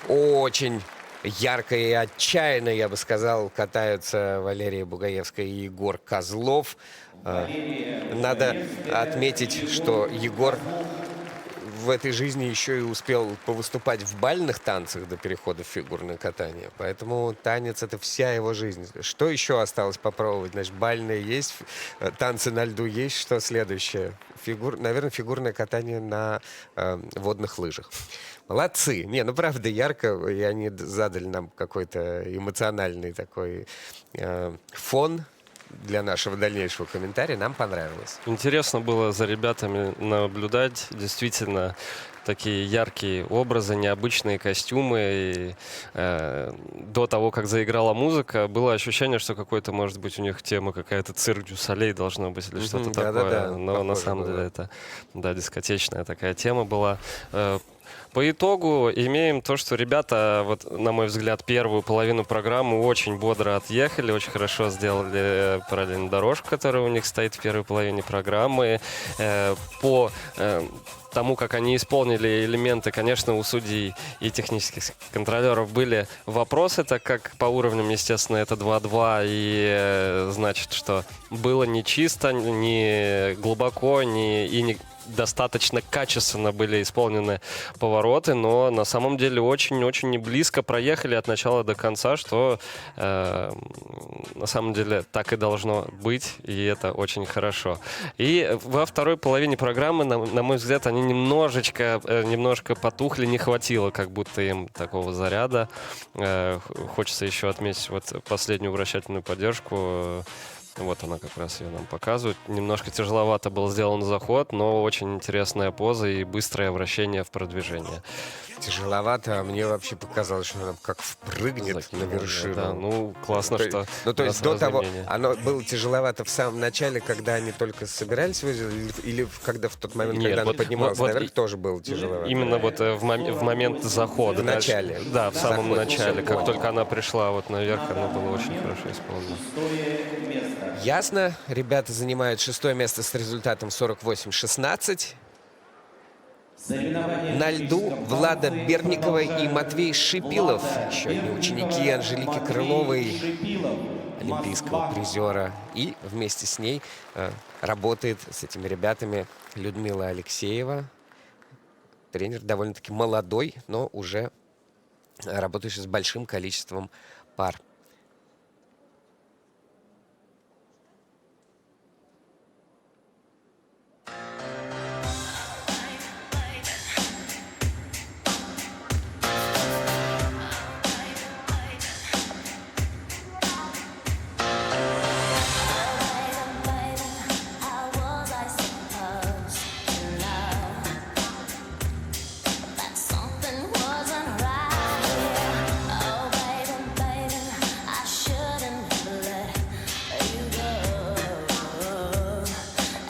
очень ярко и отчаянно, я бы сказал, катаются Валерия Бугаевская и Егор Козлов. Надо отметить, что Егор в этой жизни еще и успел повыступать в бальных танцах до перехода в фигурное катание. Поэтому танец — это вся его жизнь. Что еще осталось попробовать? Значит, бальные есть, танцы на льду есть. Что следующее? Наверное, фигурное катание на водных лыжах. Молодцы. Не, ну правда, ярко. И они задали нам какой-то эмоциональный такой фон для нашего дальнейшего комментария. Нам понравилось. Интересно было за ребятами наблюдать. Действительно, такие яркие образы, необычные костюмы. И, до того, как заиграла музыка, было ощущение, что какой-то, может быть, у них тема какая-то «Цирк дю Солей» должно быть или что-то такое. да-да-да, Но на похоже самом было. деле это, да, дискотечная такая тема была. По итогу имеем то, что ребята, вот, на мой взгляд, первую половину программы очень бодро отъехали, очень хорошо сделали параллельную дорожку, которая у них стоит в первой половине программы. По тому, как они исполнили элементы, конечно, у судей и технических контролеров были вопросы, так как по уровням, естественно, это 2-2, и значит, что было не чисто, не глубоко, и не достаточно качественно были исполнены повороты, но на самом деле очень-очень не близко проехали от начала до конца, что на самом деле так и должно быть, и это очень хорошо. И во второй половине программы, на мой взгляд, они немножко потухли, не хватило как будто им такого заряда. Хочется еще отметить вот последнюю вращательную поддержку. Вот она как раз ее нам показывает. Немножко тяжеловато был сделан заход, но очень интересная поза и быстрое вращение в продвижение. Тяжеловато, а мне вообще показалось, что она как впрыгнет на вершину. Да, ну, классно, что... Ну, то есть до раз того, мнение. оно было тяжеловато в самом начале, когда они только собирались выезжать, или когда в тот момент, Нет, когда она вот- поднималась вот наверх, и- тоже было тяжеловато? Именно вот в момент захода. В начале. Да, в самом Заход. начале. Всё, Как понял. только она пришла вот наверх, она была очень хорошо исполнена. Ясно. Ребята занимают 6-е место с результатом 48-16. На льду Влада Берникова и Матвей Шипилов, еще одни ученики Анжелики Крыловой, олимпийского призера. И вместе с ней работает с этими ребятами Людмила Алексеева. Тренер довольно-таки молодой, но уже работающий с большим количеством пар. How was I supposed to know that something wasn't right here? Oh, baby, baby, I shouldn't have let you go.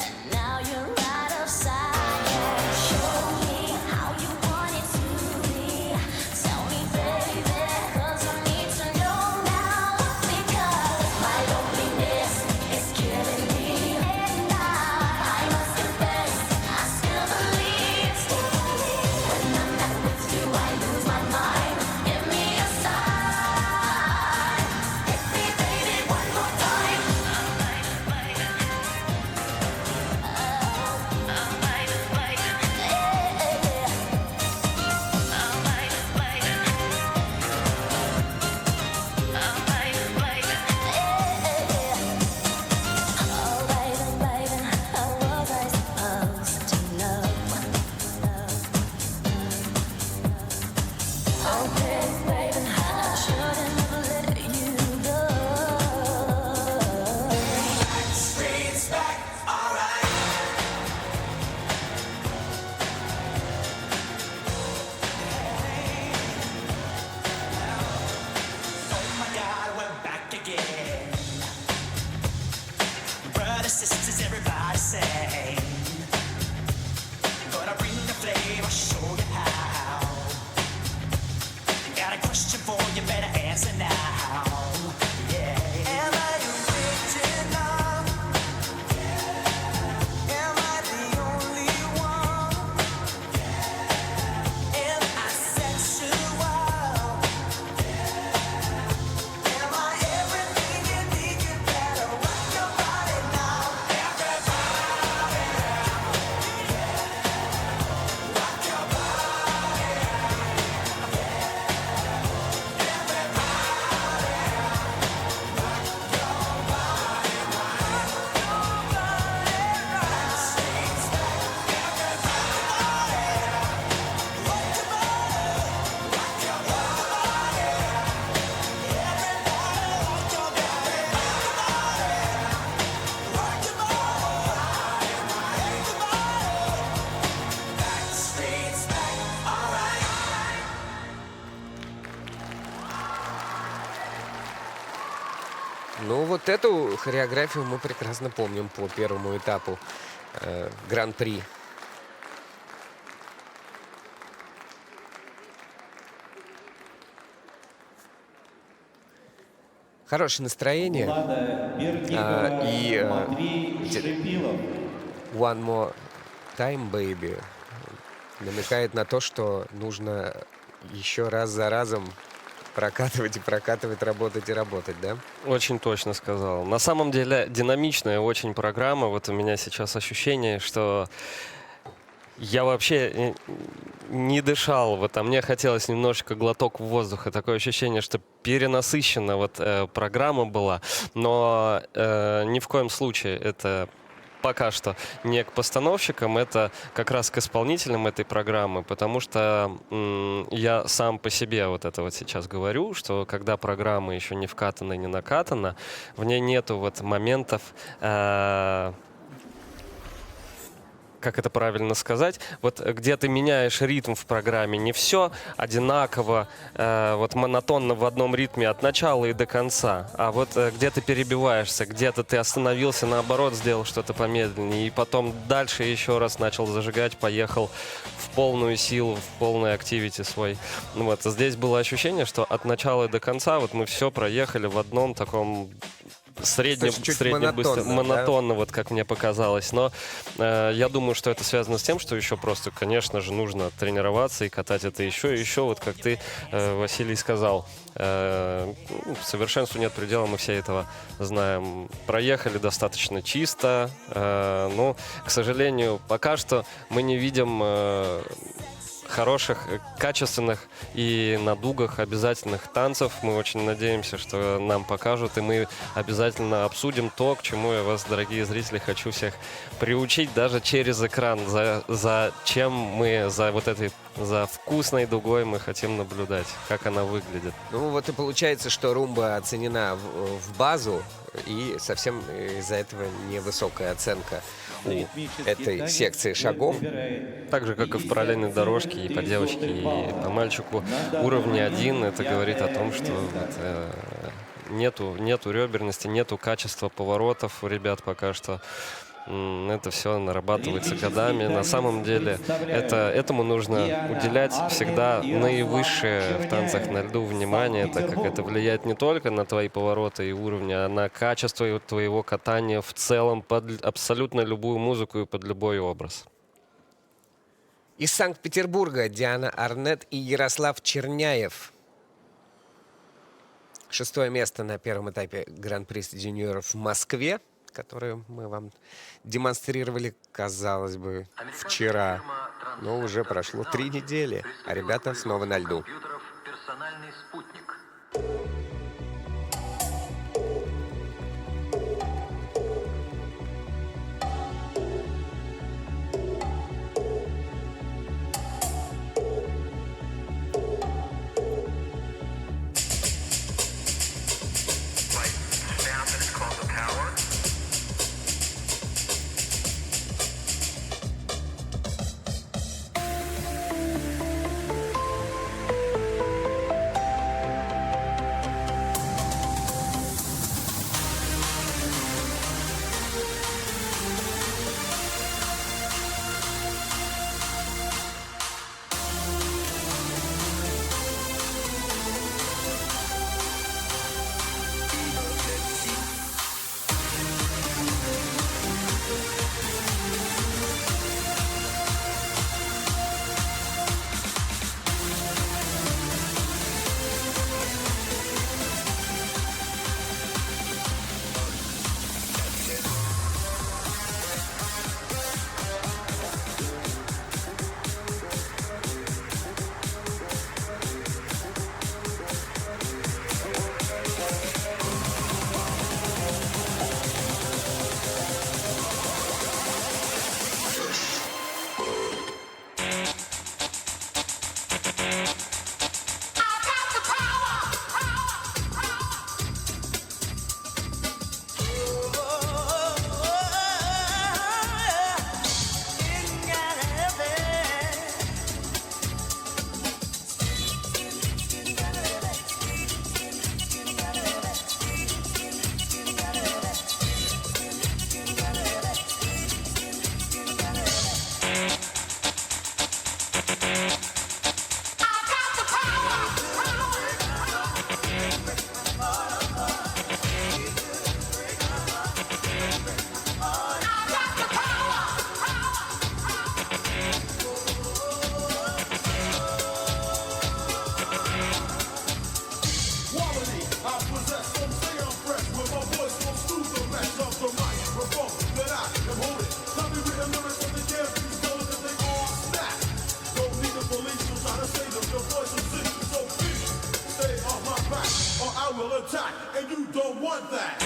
And now you're right outside. Yeah, show me how you want it to be. Tell me, baby, 'cause I need to know now. Because my loneliness is killing me. And I must confess, I still believe. When I'm not with you, I lose my mind. Give me a sign. Hit me, baby, one more time. Oh, baby, baby, how was I supposed to know? Oh, baby, baby, I shouldn't have let you go. Streets back, alright. Oh my God, we're back again. Brothers, sisters, everybody sing. Gonna bring the flame, I'll show you how. Got a question for you, better answer now. Yeah. Am I original? Am I the only one? Am I sexual? Ну, вот эту хореографию мы прекрасно помним по первому этапу Гран-при. Хорошее настроение. Влада Бердникова, и, Матвей Шипилов. One more time, baby. Намекает на то, что нужно еще раз за разом прокатывать и прокатывать, работать и работать, да? Очень точно сказал. На самом деле динамичная очень программа. Вот у меня сейчас ощущение, что я вообще не дышал. Вот, а мне хотелось немножечко глоток воздуха. Такое ощущение, что перенасыщена вот программа была. Но ни в коем случае это пока что не к постановщикам, это как раз к исполнителям этой программы, потому что я сам по себе вот это вот сейчас говорю, что когда программа еще не вкатана и не накатана, в ней нету вот моментов, как это правильно сказать, вот где ты меняешь ритм в программе, не все одинаково, вот монотонно в одном ритме от начала и до конца, а вот где ты перебиваешься, где-то ты остановился, наоборот, сделал что-то помедленнее, и потом дальше еще раз начал зажигать, поехал в полную силу, в полный активити свой. Ну вот, здесь было ощущение, что от начала и до конца вот мы все проехали в одном таком Чуть монотонно, монотонно, вот как мне показалось. Но я думаю, что это связано с тем, что еще просто, конечно же, нужно тренироваться и катать это еще и еще. Вот как ты, Василий, сказал, совершенству нет предела, мы все этого знаем. Проехали достаточно чисто, но, к сожалению, пока что мы не видим хороших, качественных и на дугах обязательных танцев. Мы очень надеемся, что нам покажут, и мы обязательно обсудим то, к чему я вас, дорогие зрители, хочу всех приучить даже через экран. За чем мы, за вкусной дугой мы хотим наблюдать, как она выглядит. Ну вот и получается, что румба оценена в базу, и совсем из-за этого невысокая оценка у этой секции шагов. Так же, как и в параллельной дорожке, и по девочке, и по мальчику. Уровне 1 это говорит о том, что нету реберности, нету качества поворотов у ребят пока что. Это все нарабатывается годами. На самом деле этому нужно уделять всегда наивысшее в танцах на льду внимание, так как это влияет не только на твои повороты и уровни, а на качество твоего катания в целом под абсолютно любую музыку и под любой образ. Из Санкт-Петербурга Диана Арнет и Ярослав Черняев. 6-е место на первом этапе Гран-при среди юниоров в Москве, которую мы вам демонстрировали, казалось бы, вчера. Но уже прошло 3 недели, а ребята снова на льду. I possess, some say I'm fresh, with my voice won't soothe the rest of the microphone that I am holding. Tell me with the lyrics of the damn these stones that they all snap. Don't need the police to try to save them, your voice is sick, so please stay on my back, or I will attack, and you don't want that.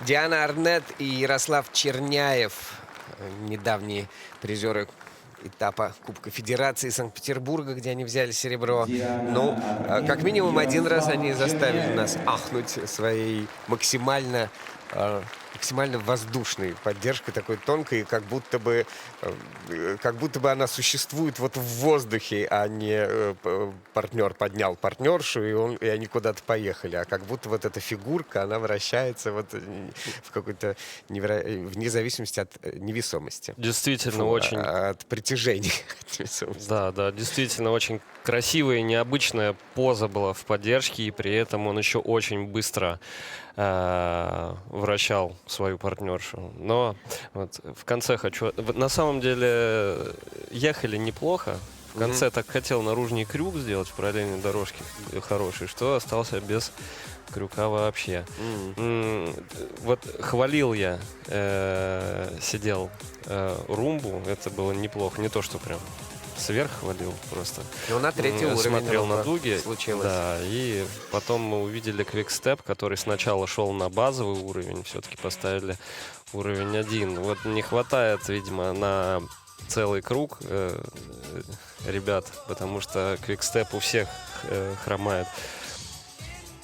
Диана Арнет и Ярослав Черняев, недавние призеры этапа Кубка Федерации Санкт-Петербурга, где они взяли серебро. Ну, как минимум один раз они заставили нас ахнуть своей максимально воздушной поддержкой, такой тонкой, как будто бы она существует вот в воздухе, а не партнер поднял партнершу, и они куда-то поехали. А как будто вот эта фигурка, она вращается вот в какой-то вне зависимости от невесомости. Действительно, очень... От притяжения от невесомости. Да, действительно, очень красивая и необычная поза была в поддержке, и при этом он еще очень быстро вращал свою партнершу. Но вот в конце хочу... На самом деле ехали неплохо. В конце так хотел наружный крюк сделать в параллельной дорожке хороший, что остался без крюка вообще. Вот хвалил я, сидел румбу, это было неплохо, не то что прям сверххвалил просто. Но на третий уровень смотрел на дуги. случилось. Да, и потом мы увидели квикстеп, который сначала шел на базовый уровень, все-таки поставили уровень 1. Вот не хватает, видимо, на целый круг ребят, потому что квикстеп у всех хромает.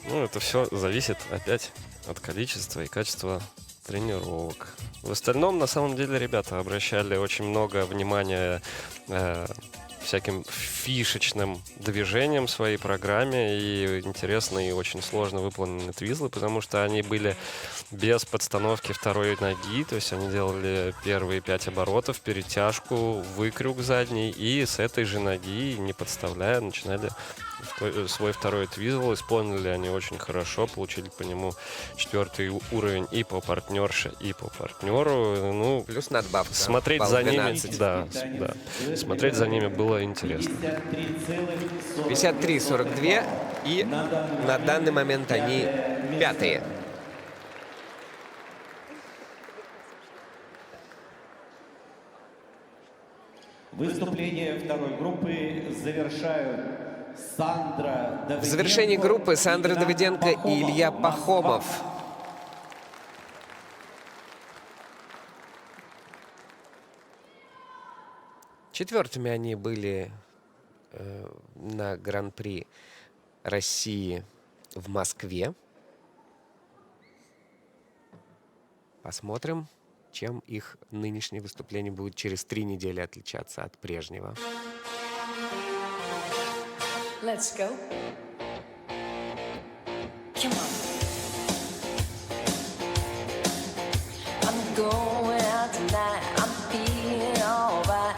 Ну, это все зависит опять от количества и качества тренировок. В остальном, на самом деле, ребята обращали очень много внимания всяким фишечным движениям в своей программе, и интересно и очень сложно выполнены твизлы, потому что они были без подстановки второй ноги, то есть они делали первые 5 оборотов, перетяжку, выкрюк задний, и с этой же ноги, не подставляя, начинали свой второй твизл. Исполнили они очень хорошо, получили по нему 4-й уровень и по партнерше, и по партнеру. Ну, плюс надбавка. Смотреть за ними, да. Смотреть за ними было интересно. 53-42, и на данный момент они 5-е. Выступление второй группы завершают Сандра Давыденко. В завершении группы Сандра Давыденко и Илья Пахомов. Четвертыми они были на Гран-при России в Москве. Посмотрим, чем их нынешнее выступление будет через 3 недели отличаться от прежнего. Let's go. Come on. I'm going out tonight. I'm feeling alright.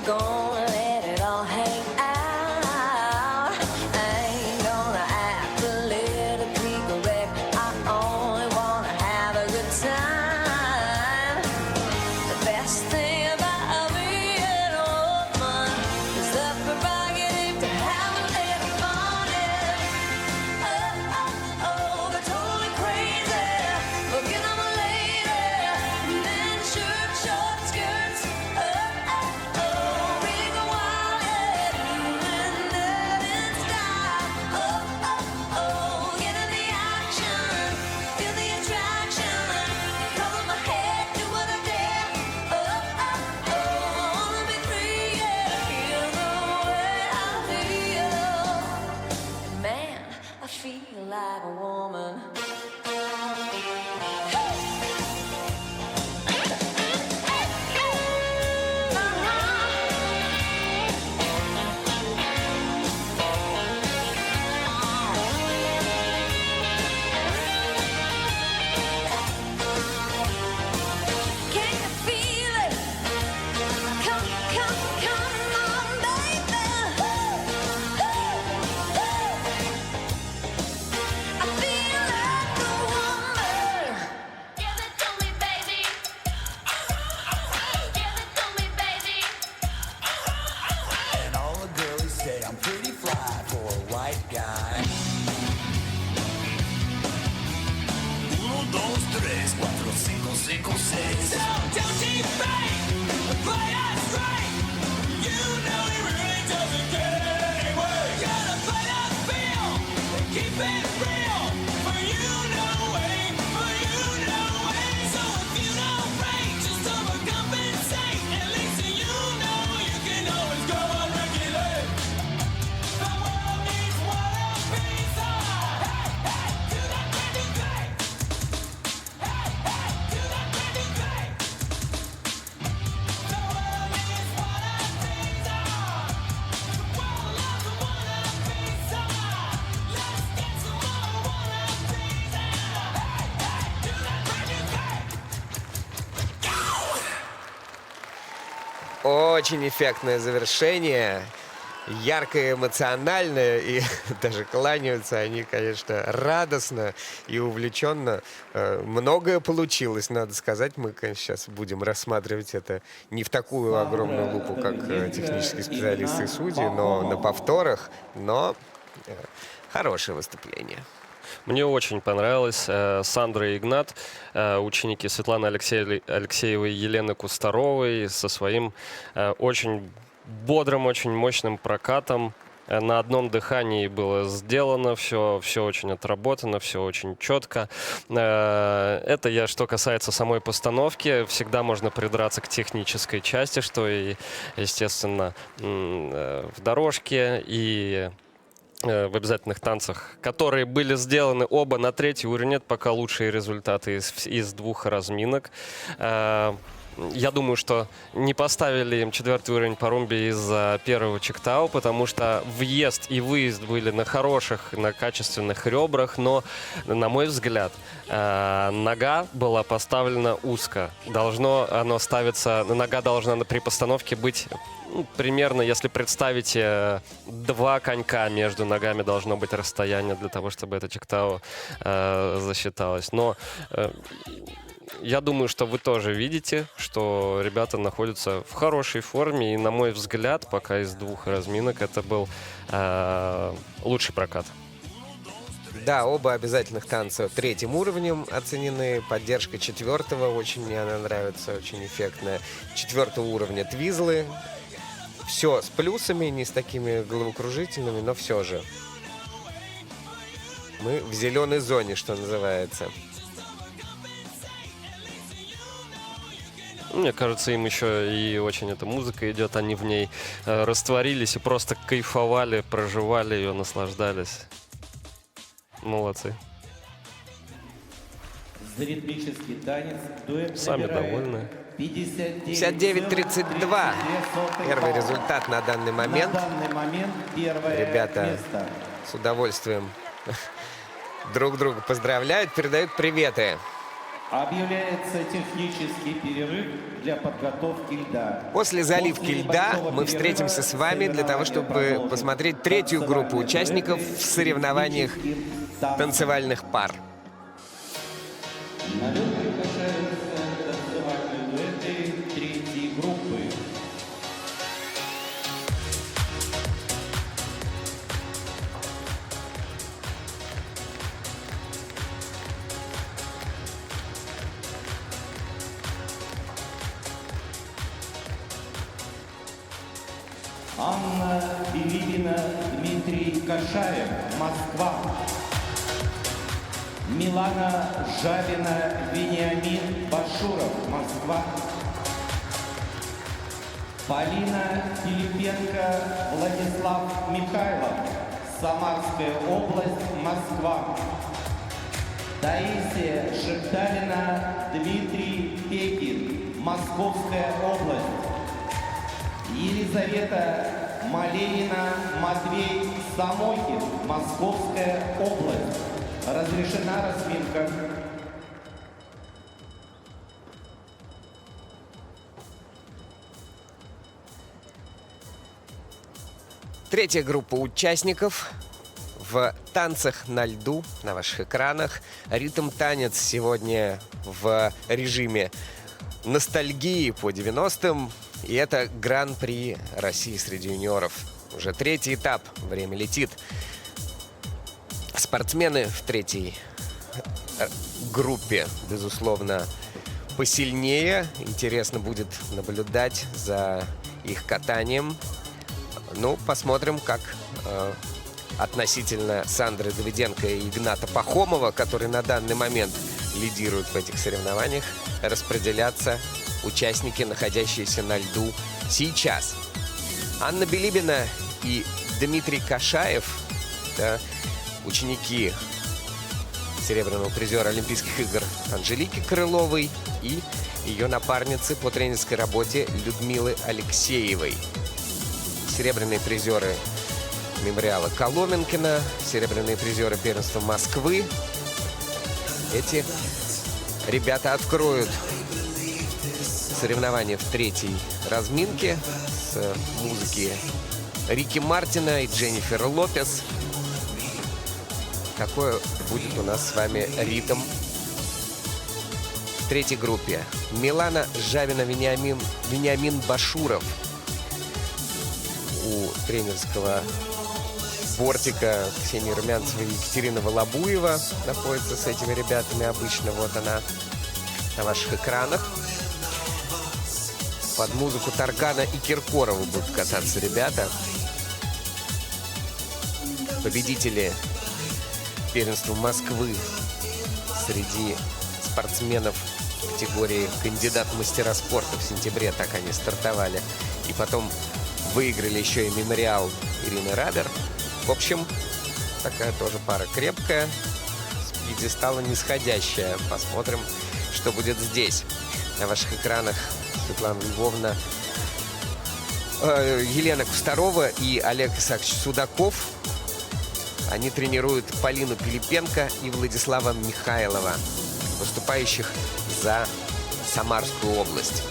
Gonna let it all hang out. I ain't gonna act politically correct. I only wanna have a good time. The best thing about being a woman is the prerogative to have a little fun. Oh, they're totally crazy. Looking at my lady. Men, shirt, short skirts. We go wild, and that in style. Get in the action, feel the attraction. Color my head, do what I dare. Wanna be free, yeah. Feel the way I feel. Man, I feel like a woman. Can you feel it? Come on, baby. dos, tres, cuatro, cinco, cinco, seis. So don't you fake, play us straight. You know he really doesn't care anyway. Gotta play that feel and keep it real. For you no way, for you no way. So if you don't break, just overcompensate. At least you know you can always go and regulate. The world needs one piece of. Hey, hey, do that brand new thing. Hey, hey, do that brand new thing. The world needs one piece of. The world loves a one piece of. Let's get some more one piece of. Hey, hey, do that brand new thing. Очень эффектное завершение, яркое, эмоциональное, и даже кланяются они, конечно, радостно и увлеченно. Многое получилось, надо сказать. Мы, конечно, сейчас будем рассматривать это не в такую огромную лупу, как технические специалисты и судьи, но на повторах, но хорошее выступление. Мне очень понравилось. Сандра и Игнат, ученики Светланы Алексеевой и Елены Кустаровой, со своим очень бодрым, очень мощным прокатом. На одном дыхании было сделано, все очень отработано, все очень четко. Это что касается самой постановки. Всегда можно придраться к технической части, что и, естественно, в дорожке и в обязательных танцах, которые были сделаны оба на третий уровень. Это пока лучшие результаты из двух разминок. Я думаю, что не поставили им 4-й уровень по румбе из-за первого чиктау, потому что въезд и выезд были на хороших, на качественных ребрах, но, на мой взгляд, нога была поставлена узко. Нога должна при постановке быть примерно, если представить, 2 конька между ногами должно быть расстояние для того, чтобы это чиктау засчиталось. Но я думаю, что вы тоже видите, что ребята находятся в хорошей форме. И, на мой взгляд, пока из 2 разминок это был лучший прокат. Да, оба обязательных танца 3-м уровнем оценены. Поддержка 4-го очень мне она нравится, очень эффектная. 4-го уровня твизлы. Все с плюсами, не с такими головокружительными, но все же. Мы в зеленой зоне, что называется. Мне кажется, им еще и очень эта музыка идет. Они в ней растворились и просто кайфовали, проживали ее, наслаждались. Молодцы. За ритмический танец дуэт Сами набирает довольны. 59-32. Первый результат на данный момент. На данный момент первое Ребята место. с удовольствием друг друга поздравляют, передают приветы. Объявляется технический перерыв для подготовки льда. После заливки После льда небольшого мы встретимся с вами для того, чтобы посмотреть 3-ю группу участников в соревнованиях танцевальных пар. На лед приглашаются танцевальные дуэты 3-й группы. Анна Белилина, Дмитрий Кашаев, Москва. Милана Жабина, Вениамин Башуров, Москва. Полина Филипенко, Владислав Михайлов, Самарская область, Москва. Таисия Шептарина, Дмитрий Пекин, Московская область. Елизавета Малеина, Матвей Самохин, Московская область. Разрешена разминка. Третья группа участников в танцах на льду на ваших экранах. Ритм-танец сегодня в режиме ностальгии по 90-м. И это Гран-при России среди юниоров. Уже 3-й этап. Время летит. Спортсмены в 3-й группе, безусловно, посильнее. Интересно будет наблюдать за их катанием. Ну, посмотрим, как относительно Сандры Давиденко и Игната Пахомова, которые на данный момент лидируют в этих соревнованиях, распределятся участники, находящиеся на льду сейчас. Анна Билибина и Дмитрий Кашаев, да, ученики серебряного призера Олимпийских игр Анжелики Крыловой и ее напарницы по тренерской работе Людмилы Алексеевой. Серебряные призеры мемориала Коломенкина, серебряные призеры первенства Москвы. Эти ребята откроют соревнования в третьей разминке с музыки Рики Мартина и Дженнифер Лопес. Какой будет у нас с вами ритм в третьей группе? Милана Жавина, Вениамин Башуров. У тренерского бортика Ксения Румянцева и Екатерина Волобуева находится с этими ребятами обычно. Вот она на ваших экранах. Под музыку Таркана и Киркорова будут кататься ребята. Победители первенства Москвы среди спортсменов категории кандидат в мастера спорта в сентябре, так они стартовали. И потом выиграли еще и мемориал Ирины Рабер. В общем, такая тоже пара крепкая, с пьедестала нисходящая. Посмотрим, что будет здесь. На ваших экранах Светлана Львовна, Елена Кустарова и Олег Исаакович Судаков. Они тренируют Полину Пилипенко и Владислава Михайлова, выступающих за Самарскую область.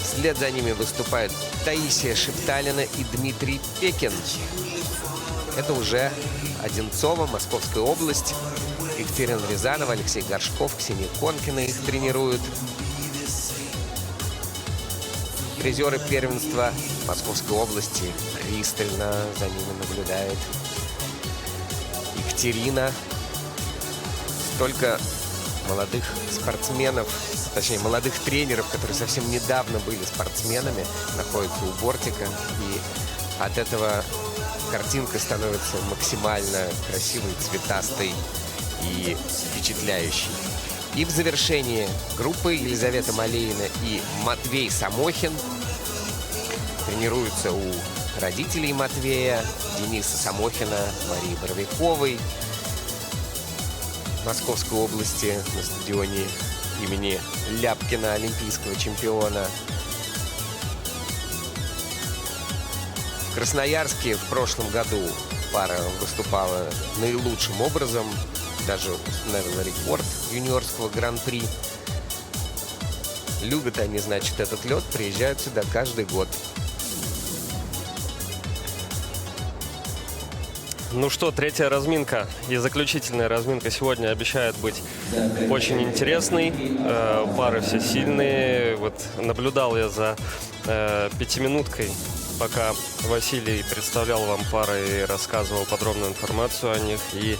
Вслед за ними выступают Таисия Шепталина и Дмитрий Пекин. Это уже Одинцово, Московская область. Екатерина Рязанова, Алексей Горшков, Ксения Конкина их тренируют. Призеры первенства Московской области пристально за ними наблюдает Екатерина. Столько молодых спортсменов, точнее молодых тренеров, которые совсем недавно были спортсменами, находятся у бортика. И от этого картинка становится максимально красивой, цветастой и впечатляющей. И в завершении группы Елизавета Малеина и Матвей Самохин тренируются у родителей Матвея, Дениса Самохина, Марии Боровиковой, в Московской области на стадионе имени Ляпкина, олимпийского чемпиона. В Красноярске в прошлом году пара выступала наилучшим образом, даже установила рекорд юниорского гран-при. Любят они, значит, этот лед, приезжают сюда каждый год. Ну что, третья разминка и заключительная разминка сегодня обещает быть очень интересной. Пары все сильные. Вот наблюдал я за пятиминуткой, пока Василий представлял вам пары и рассказывал подробную информацию о них. И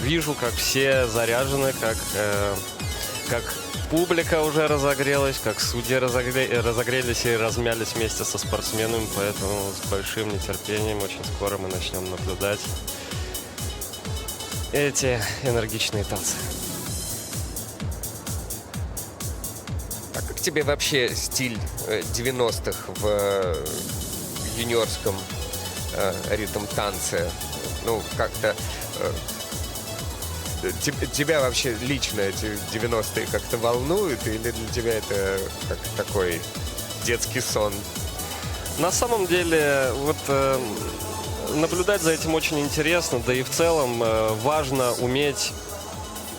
вижу, как все заряжены, как публика уже разогрелась, как судьи разогрелись и размялись вместе со спортсменами. Поэтому с большим нетерпением очень скоро мы начнем наблюдать эти энергичные танцы. А как тебе вообще стиль 90-х в юниорском ритм-танце? Ну, как-то... Тебя вообще лично эти 90-е как-то волнуют? Или для тебя это как такой детский сон? На самом деле, вот наблюдать за этим очень интересно, да и в целом важно уметь...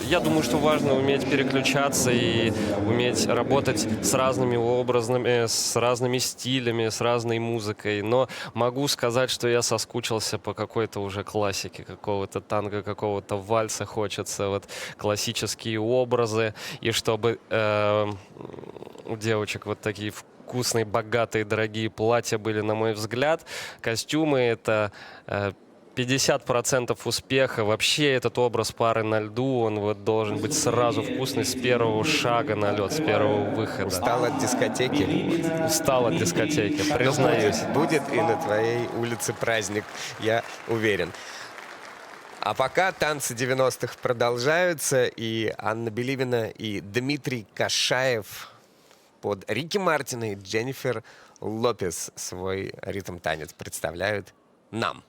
Я думаю, что важно уметь переключаться и уметь работать с разными образами, с разными стилями, с разной музыкой. Но могу сказать, что я соскучился по какой-то уже классике, какого-то танго, какого-то вальса. Хочется вот классические образы. И чтобы у девочек вот такие вкусные, богатые, дорогие платья были, на мой взгляд. Костюмы — это... 50% успеха. Вообще этот образ пары на льду, он вот должен быть сразу вкусный с первого шага на лед, с первого выхода. Устал от дискотеки? Устал от дискотеки, признаюсь. Будет и на твоей улице праздник, я уверен. А пока танцы 90-х продолжаются, и Анна Беливина, и Дмитрий Кашаев под Рики Мартина и Дженнифер Лопес свой ритм-танец представляют нам.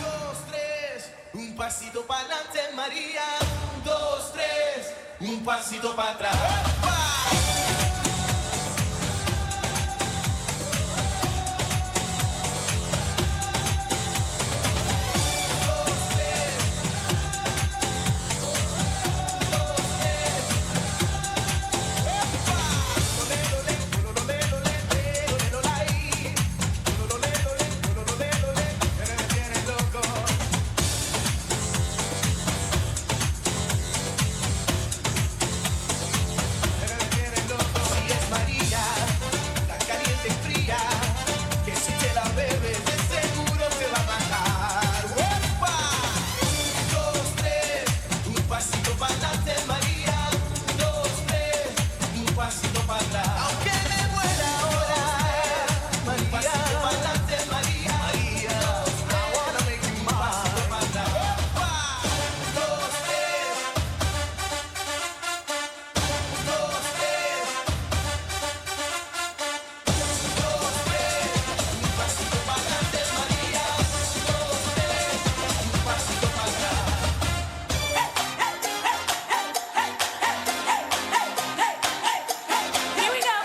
Dos, tres, un pasito para adelante, María. Dos, tres, un pasito para atrás. Here we go.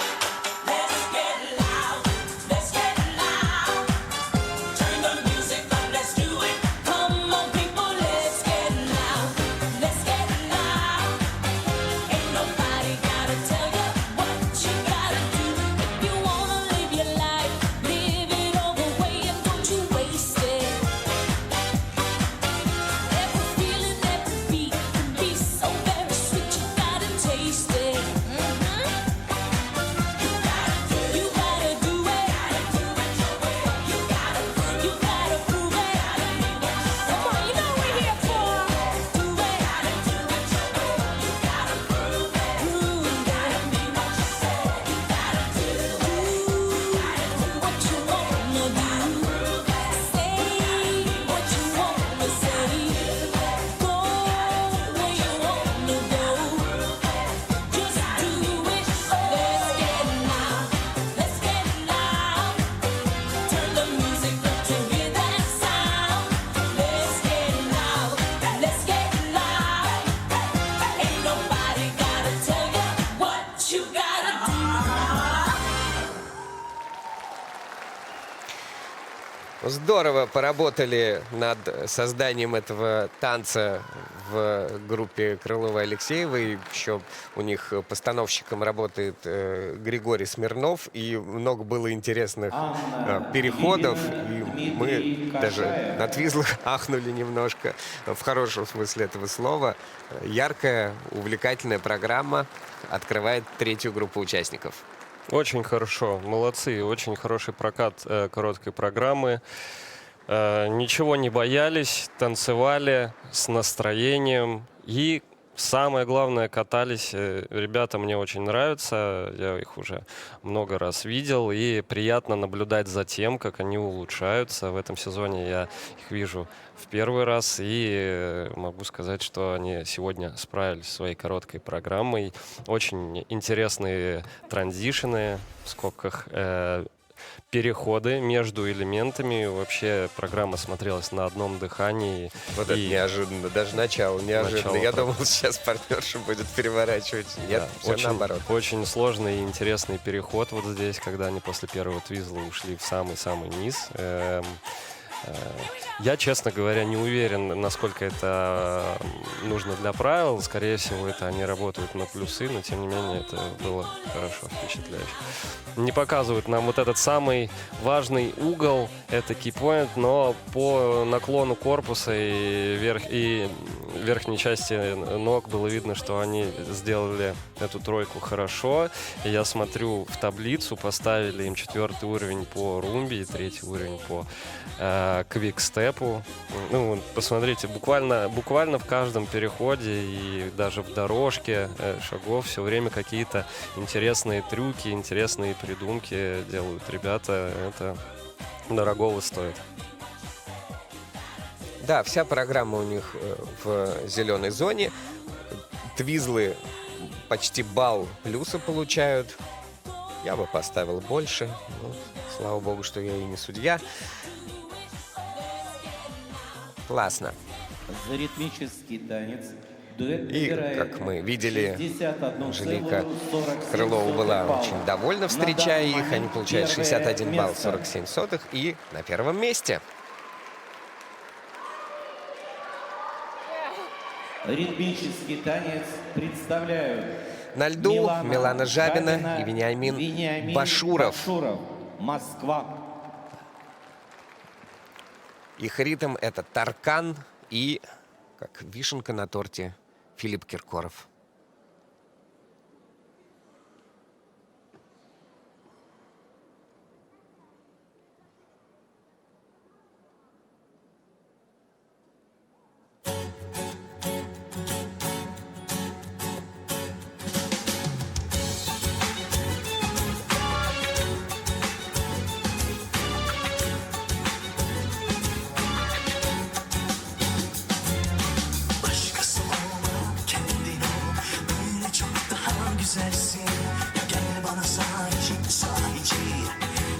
Let's get loud. Let's get loud. Turn the music up. Let's do it. Come on, people. Let's get loud. Let's get loud. Ain't nobody gotta tell you what you gotta do. If you wanna live your life, live it all the way and don't you waste it. Every feeling, every beat can be so very sweet. You gotta taste it. You gotta do it. You gotta prove it. Come on, you know we're here for. Do it. You gotta prove it. Gotta be what you say. You gotta do what you wanna do. Say what you wanna say. Go where you wanna go. Just do it. Let's get loud. Turn the music up to hear that sound. Let's get loud. Let's get loud. Ain't nobody gotta tell you what you gotta do. Здорово поработали над созданием этого танца в группе Крылова-Алексеева. И еще у них постановщиком работает Григорий Смирнов. И много было интересных переходов. И мы даже на твизлах ахнули немножко, в хорошем смысле этого слова. Яркая, увлекательная программа открывает третью группу участников. Очень хорошо, молодцы, очень хороший прокат короткой программы. Ничего не боялись, танцевали с настроением и, самое главное, катались. Ребята мне очень нравятся, я их уже много раз видел, и приятно наблюдать за тем, как они улучшаются. В этом сезоне я их вижу в первый раз, и могу сказать, что они сегодня справились со своей короткой программой. Очень интересные транзишены, в скобках, переходы между элементами. Вообще программа смотрелась на одном дыхании. Вот это неожиданно, даже начало неожиданно. Начало Я прям- думал, сейчас партнерша будет переворачивать. Нет, все очень, наоборот. очень сложный и интересный переход вот здесь, когда они после первого твизла ушли в самый-самый низ. Я, честно говоря, не уверен, насколько это нужно для правил. Скорее всего, это они работают на плюсы, но тем не менее это было хорошо, впечатляюще. Не показывают нам вот этот самый важный угол, это key-point, но по наклону корпуса и верхней части ног было видно, что они сделали эту тройку хорошо. И я смотрю в таблицу, поставили им 4-й уровень по румбе и 3-й уровень по квикстепу. Ну, вот посмотрите, буквально в каждом переходе и даже в дорожке шагов все время какие-то интересные трюки, интересные придумки делают ребята. Это дорогого стоит. Да, вся программа у них в зеленой зоне. Твизлы почти балл плюса получают. Я бы поставил больше. Ну, слава богу, что я и не судья. Классно. За ритмический танец дуэт И, набирает как мы видели, 61,47 Анжелика Крылова была балла. очень довольна, встречая На данный их. Они момент получают первое 61 балл место. 47 сотых и на первом месте. Ритмический танец представляют На льду Милана Жабина и Вениамин Башуров. Москва. Их ритм — это Таркан и, как вишенка на торте, Филипп Киркоров. Başkası olma, kendin ol. Böyle çok daha güzelsin. Ya gel bana sahici, sahici.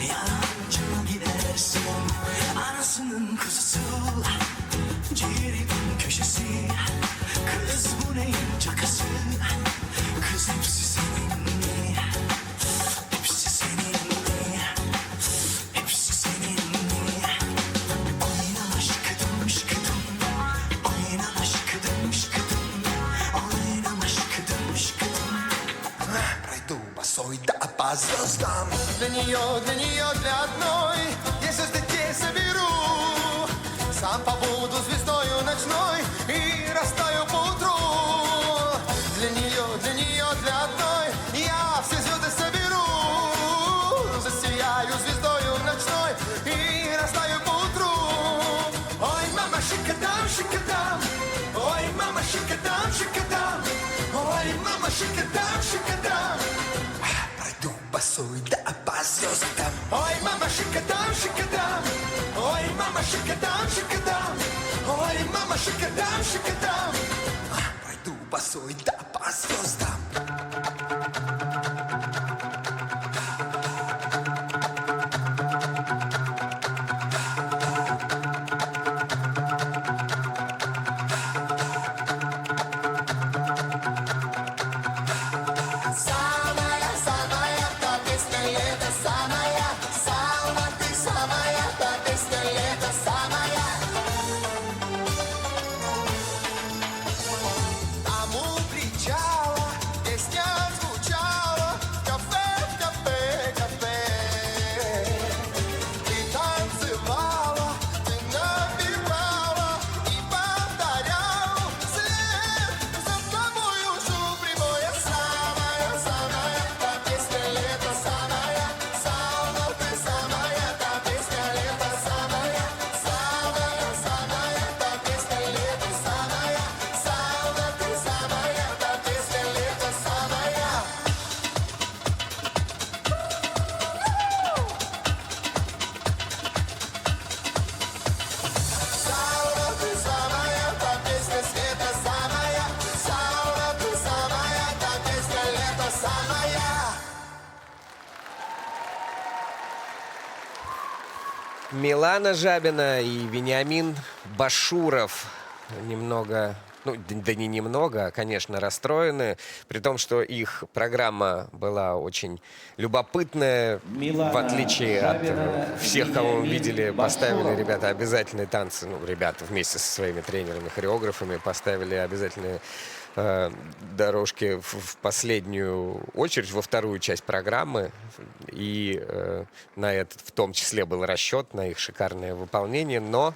Yalancı gidersin. Anasının kuzusu, ciğerimin köşesi. Kız bu neyin cakası? Kız hepsi senin mi? Hepsi senin mi? Hepsi senin mi? Oyna aşkıdım, şıkıdım. Oyna aşkıdım, şıkıdım. Oyna aşkıdım, şıkıdım. Пройду босой да по звездам. Для нее, для одной. Я сейчас детей соберу. Сам побуду звездою ночной и растаю поутру. Для нее, для одной. Я все звезды соберу. Засияю звездою ночной и растаю поутру. Ой, мама, шикадам, шикадам. Ой, мама, шикадам, шикадам. Ой, мама, шикадам, шикадам. Пройду босой да по звездам. Ой, мама, шикадам, шикадам. Ой, мама, шикадам, шикадам. Ой, мама, шикадам, шикадам. Пройду босой да по звездам. Самая, самая та песня лета, самая. Сауна, ты самая та песня лета, самая. Там у причала песня звучала. Кафе, кафе, кафе. Ты танцевала, ты напевала и повторял след. За тобою шел прямое. Самая, самая та песня лета, самая. Сауна, ты самая та песня лета, самая. Самая, самая та песня лета, самая. Сауна, ты самая та песня лета, самая. Сауна, ты самая та песня света, самая. Сауна, ты самая та песня лета, самая. Милана Жабина и Вениамин Башуров. Немного, ну, да не немного, а, конечно, расстроены, при том, что их программа была очень любопытная, в отличие от всех, кого мы видели, поставили ребята обязательные танцы, ну, ребята вместе со своими тренерами, хореографами поставили обязательные дорожки в последнюю очередь, во вторую часть программы. И на это в том числе был расчет, на их шикарное выполнение. Но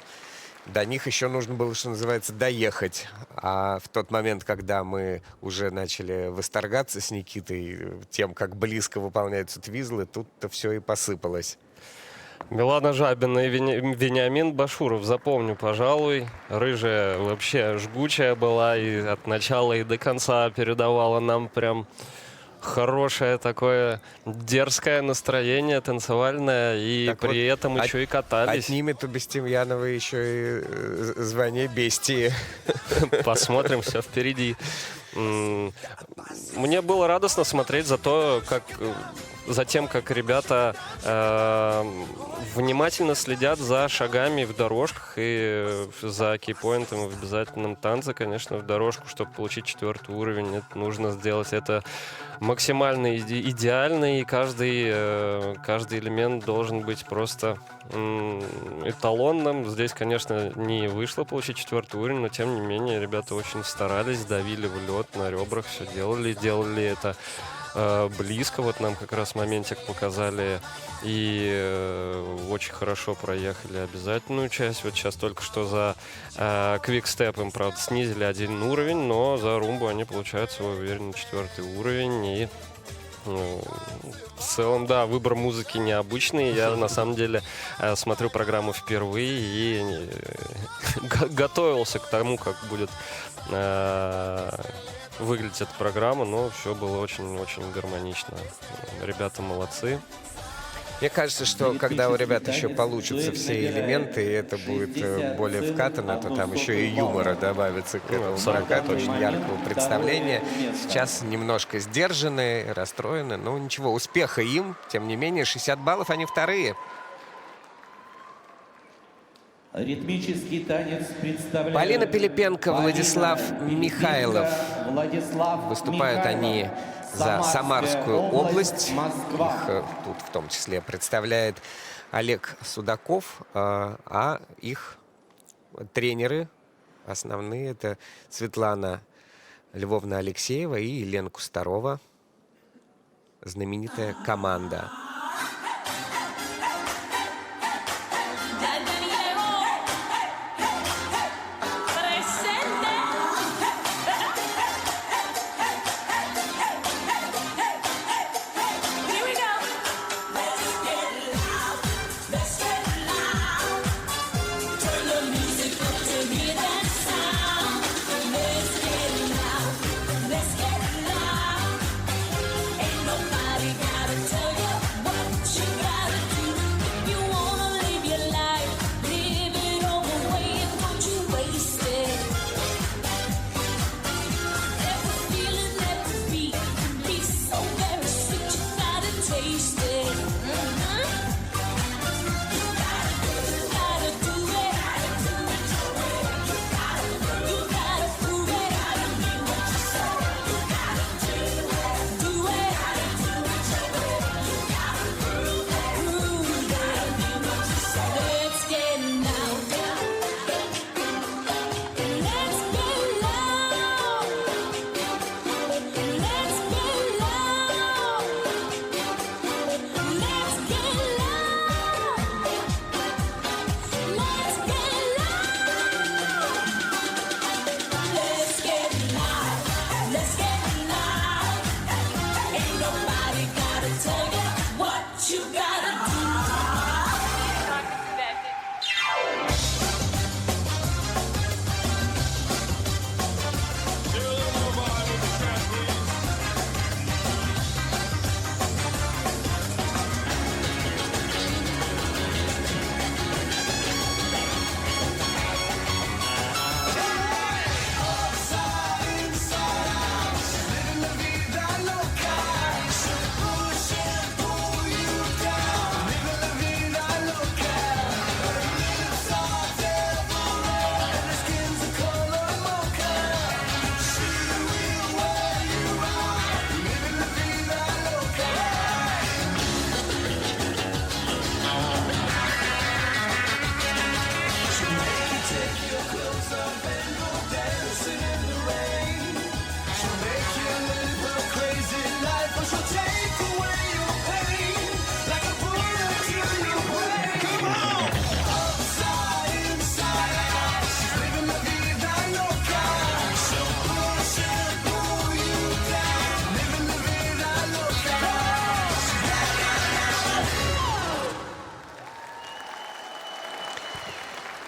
до них еще нужно было, что называется, доехать. А в тот момент, когда мы уже начали восторгаться с Никитой тем, как близко выполняются твизлы, тут-то все и посыпалось. Милана Жабина и Вениамин Башуров, запомню, пожалуй. Рыжая вообще жгучая была и от начала и до конца передавала нам прям хорошее такое дерзкое настроение танцевальное, и Так при вот, этом еще и катались. Отнимет у Бестемьяновой еще и звание бестии. Посмотрим, все впереди. Мне было радостно смотреть за тем, как ребята внимательно следят за шагами в дорожках и за кейпоинтом в обязательном танце, конечно, в дорожку, чтобы получить 4-й уровень. Это нужно сделать это максимально идеально, и каждый элемент должен быть просто эталонным. Здесь, конечно, не вышло получить 4-й уровень, но тем не менее ребята очень старались, давили в лед на ребрах, все делали это близко. Вот нам как раз моментик показали, и очень хорошо проехали обязательную часть. Вот сейчас только что за квикстеп им, правда, снизили 1 уровень, но за румбу они получают свой уверенный 4-й уровень. И в целом, да, выбор музыки необычный. Я, на самом деле, смотрю программу впервые и готовился к тому, как будет выглядит эта программа, но все было очень-очень гармонично. Ребята молодцы. Мне кажется, что когда у ребят еще получатся все элементы, и это будет более вкатано, то там еще и юмора добавится к этому прокату, очень яркого представления. Сейчас немножко сдержаны, расстроены, но ничего, успеха им. Тем не менее, 60 баллов, они вторые. Ритмический танец представляет Полина Пилипенко, Владислав Полина Михайлов. Пилипенко, Владислав Выступают они Михайлов. за Самарскую область. Москва. Их тут в том числе представляет Олег Судаков, а их тренеры основные — это Светлана Львовна Алексеева и Елена Кустарова. Знаменитая команда. Let's get loud. Ain't nobody gotta tell you what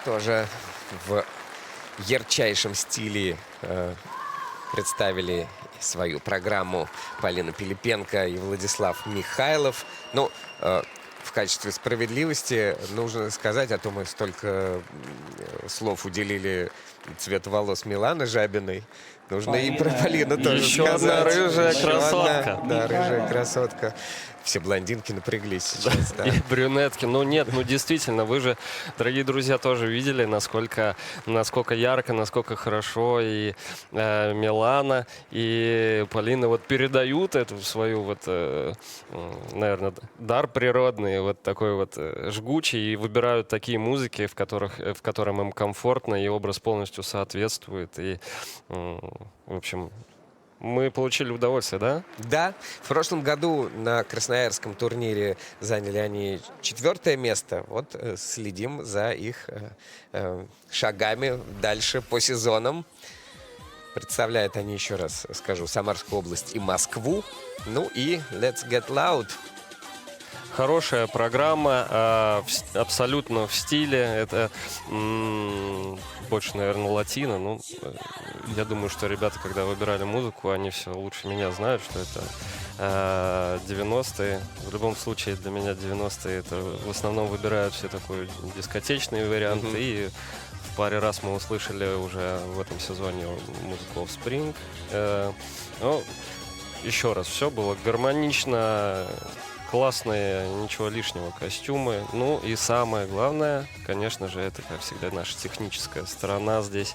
тоже в ярчайшем стиле представили свою программу Полина Пилипенко и Владислав Михайлов. Ну, в качестве справедливости нужно сказать, а то мы столько слов уделили цвету волос Миланы Жабиной. Нужно и про Полину тоже Еще одна сказать. рыжая Еще одна, красотка. да, рыжая красотка. Все блондинки напряглись сейчас, да. И брюнетки. Ну нет, ну действительно, вы же, дорогие друзья, тоже видели, насколько ярко, насколько хорошо и Милана, и Полина вот передают эту свою вот, наверное, дар природный, вот такой вот жгучий, и выбирают такие музыки, в котором им комфортно, и образ полностью соответствует. И, в общем, мы получили удовольствие, да? Да, в прошлом году на красноярском турнире заняли они 4-е место. Вот следим за их шагами дальше по сезонам. Представляют они, еще раз скажу, Самарскую область и Москву. Ну и Let's Get Loud. Хорошая программа, абсолютно в стиле. Это больше, наверное, латино. Ну, я думаю, что ребята, когда выбирали музыку, они все лучше меня знают, что это 90-е. В любом случае, для меня 90-е это в основном выбирают все такой дискотечный вариант. И в паре раз мы услышали уже в этом сезоне музыку Offspring. Но еще раз, все было гармонично. Классные, ничего лишнего костюмы. Ну и самое главное, конечно же, это, как всегда, наша техническая сторона здесь.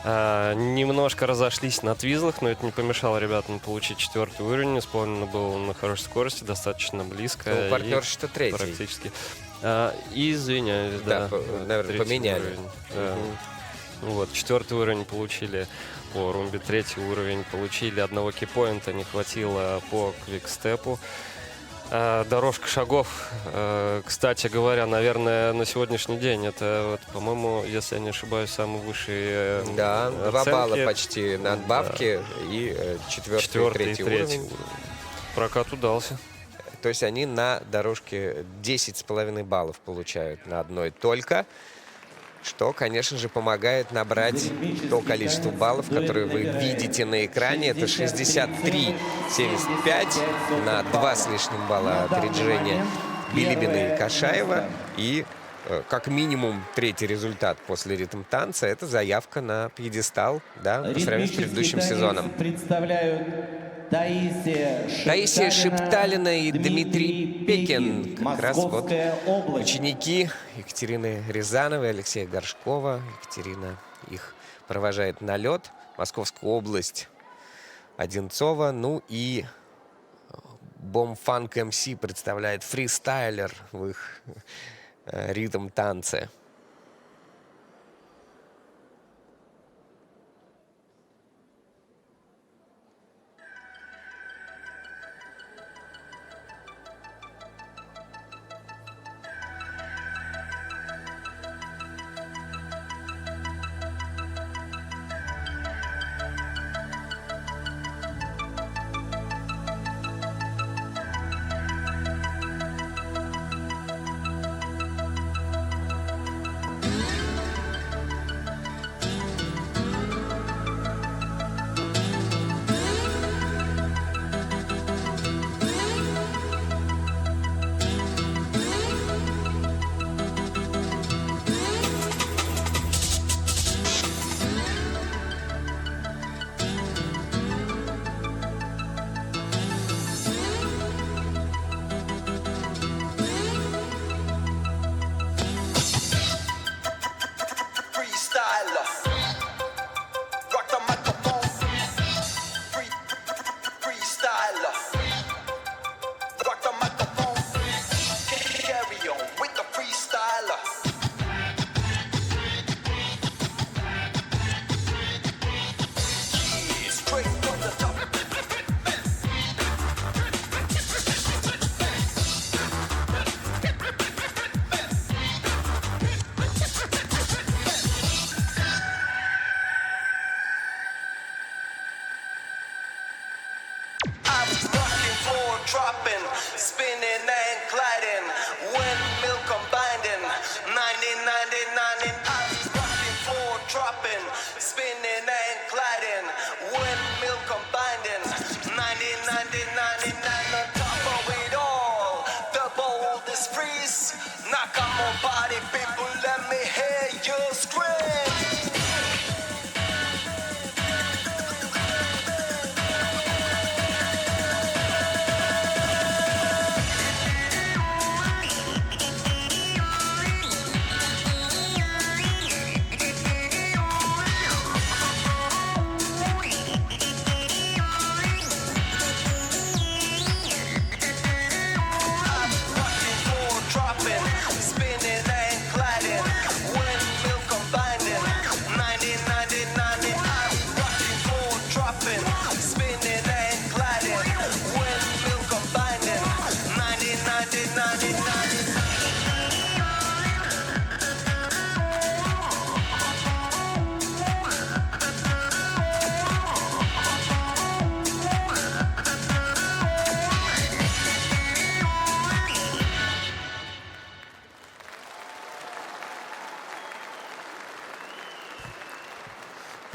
Немножко разошлись на твизлах, но это не помешало ребятам получить 4-й уровень. Исполнено было на хорошей скорости, достаточно близко. Ну, партнер что 3-й. Практически. Извиняюсь, да. Наверное, поменяли. Уровень, да. Вот, 4-й уровень получили по румбе, 3-й уровень получили. Одного кипоинта не хватило по квикстепу. Дорожка шагов, кстати говоря, наверное, на сегодняшний день это, вот, по-моему, если я не ошибаюсь, самый высший Да, 2 оценки. балла почти надбавки и 4-й и 3-й уровень. Прокат удался. То есть они на дорожке 10,5 баллов получают на одной только, что, конечно же, помогает набрать то количество баллов, которые вы видите на экране. Это 63,75 на 2 с лишним балла опережения Билибина и Кашаева. И как минимум 3-й результат после ритм-танца — это заявка на пьедестал, да, по сравнению с предыдущим сезоном. Представляют Таисия Шепталина и Дмитрий Пекин. Как раз вот ученики Екатерины Рязановой, Алексея Горшкова. Екатерина их провожает на лед. Московская область Одинцова. Ну и Бомфанк МС представляет фристайлер в их ритм-танце.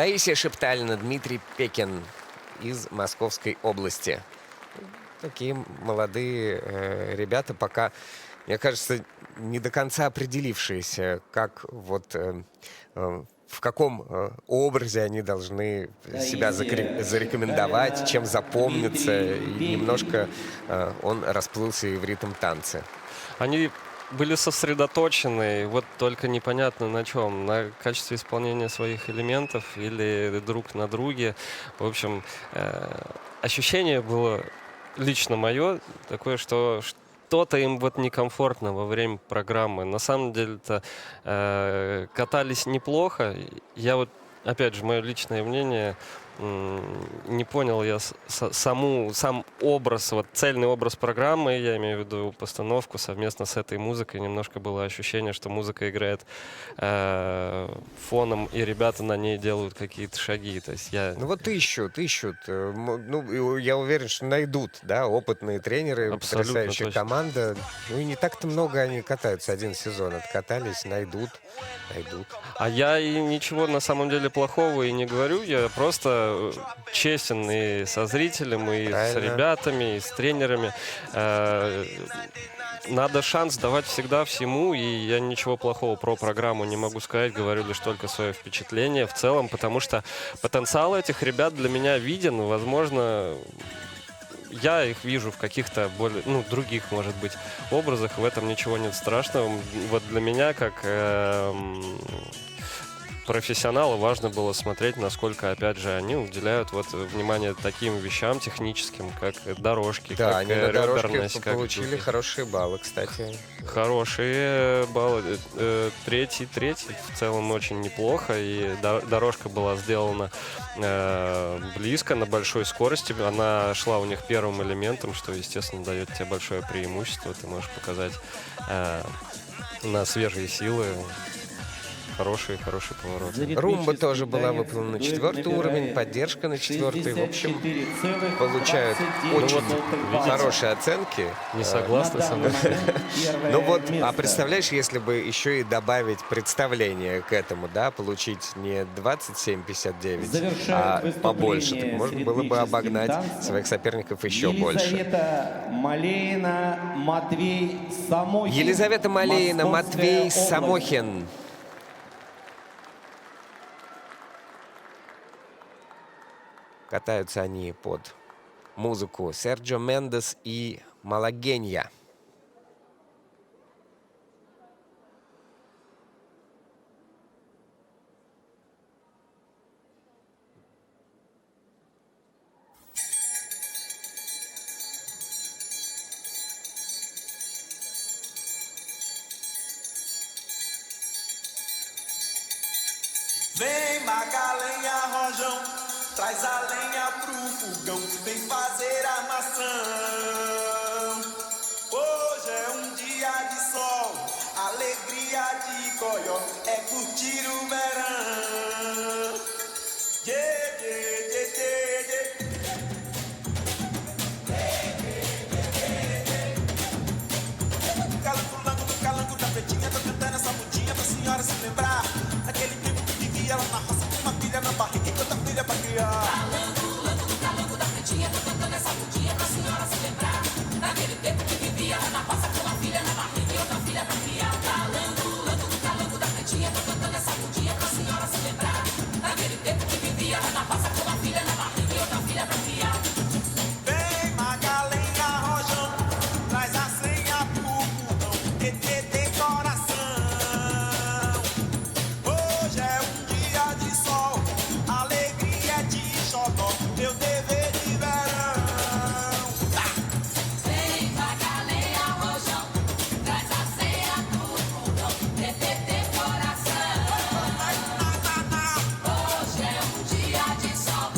Таисия Шепталина, Дмитрий Пекин из Московской области. Такие молодые ребята, пока, мне кажется, не до конца определившиеся, как вот в каком образе они должны себя зарекомендовать, чем запомниться. И немножко он расплылся и в ритм танца. Они были сосредоточены, вот только непонятно на чем, на качестве исполнения своих элементов или друг на друге. В общем, ощущение было лично мое такое, что что-то им вот некомфортно во время программы. На самом деле-то катались неплохо. Я вот, опять же, мое личное мнение, не понял я сам образ, вот цельный образ программы, я имею в виду постановку совместно с этой музыкой. Немножко было ощущение, что музыка играет фоном, и ребята на ней делают какие-то шаги. То есть я... Ну вот ищут. Ну, я уверен, что найдут, да, опытные тренеры, Абсолютно потрясающая точно. команда. Ну и не так-то много они катаются, один сезон откатались, найдут. А я и ничего на самом деле плохого и не говорю, я просто честен и со зрителем, и с Правильно. ребятами, и с тренерами. Надо шанс давать всегда всему, и я ничего плохого про программу не могу сказать, говорю лишь только свое впечатление в целом, потому что потенциал этих ребят для меня виден, возможно, я их вижу в каких-то более, других, может быть, образах, в этом ничего нет страшного. Вот для меня, как профессионала, важно было смотреть, насколько, опять же, они уделяют вот внимание таким вещам техническим, как дорожки, Да, как они на дорожке реберность, как получили хорошие баллы, кстати. хорошие баллы. Третий в целом очень неплохо, и дорожка была сделана близко, на большой скорости. Она шла у них первым элементом, что, естественно, дает тебе большое преимущество. Ты можешь показать на свежие силы хороший поворот. Румба тоже была выполнена на 4-й уровень, поддержка на 4-й. В общем, получают очень хорошие оценки. Не согласны со мной? Ну вот, а представляешь, если бы еще и добавить представление к этому, да, получить не 27,59, а побольше, так можно было бы обогнать своих соперников еще больше. Елизавета Малеина, Матвей Самохин. Елизавета Малеина, Московская Матвей область. Самохин. Катаются они под музыку Серджио Мендес и Малагенья. Vem Magalenha, Rojão, traz a lenha pro fogão, vem fazer armação. Hoje é um dia de sol, alegria de coió, é curtir o verão. Yeah, yeah, yeah, yeah, yeah. Calango da pretinha, tô cantando essa mudinha pra senhora se lembrar. Naquele tempo que vivia lá na roça, com uma filha na barriga e outra filha pra criar. Calango da pretinha, tô cantando essa mudinha pra senhora se lembrar. Naquele tempo que vivia lá na roça com uma filha na barriga e outra filha pra criar. Calango da pretinha, tô cantando essa mudinha pra senhora se lembrar. Naquele tempo que vivia lá na roça com uma filha na barriga e outra filha pra criar. Vem Magalenha, Rojão, traz a senha pro fogão, TT coração. Hoje é um dia de sol, alegria de xodó, meu dever de verão. Vem Magalenha, Rojão, traz a ceia do fogão, TTT coração. Hoje é um dia de sol,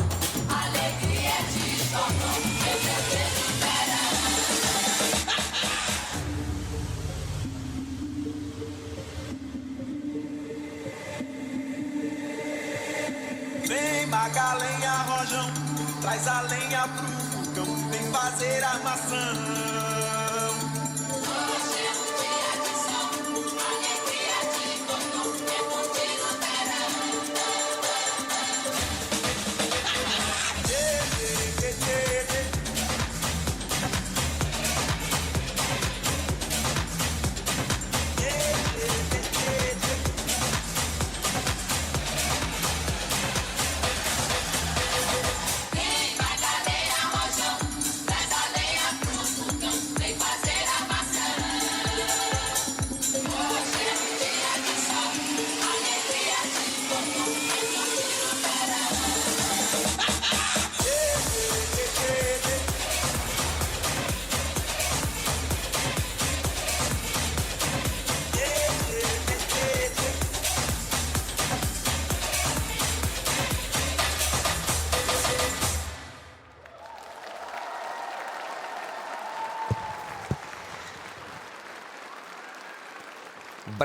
alegria de xodó, meu dever de verão. Vem Magalenha, Rojão, traz a lenha pro fogão, vem fazer armação.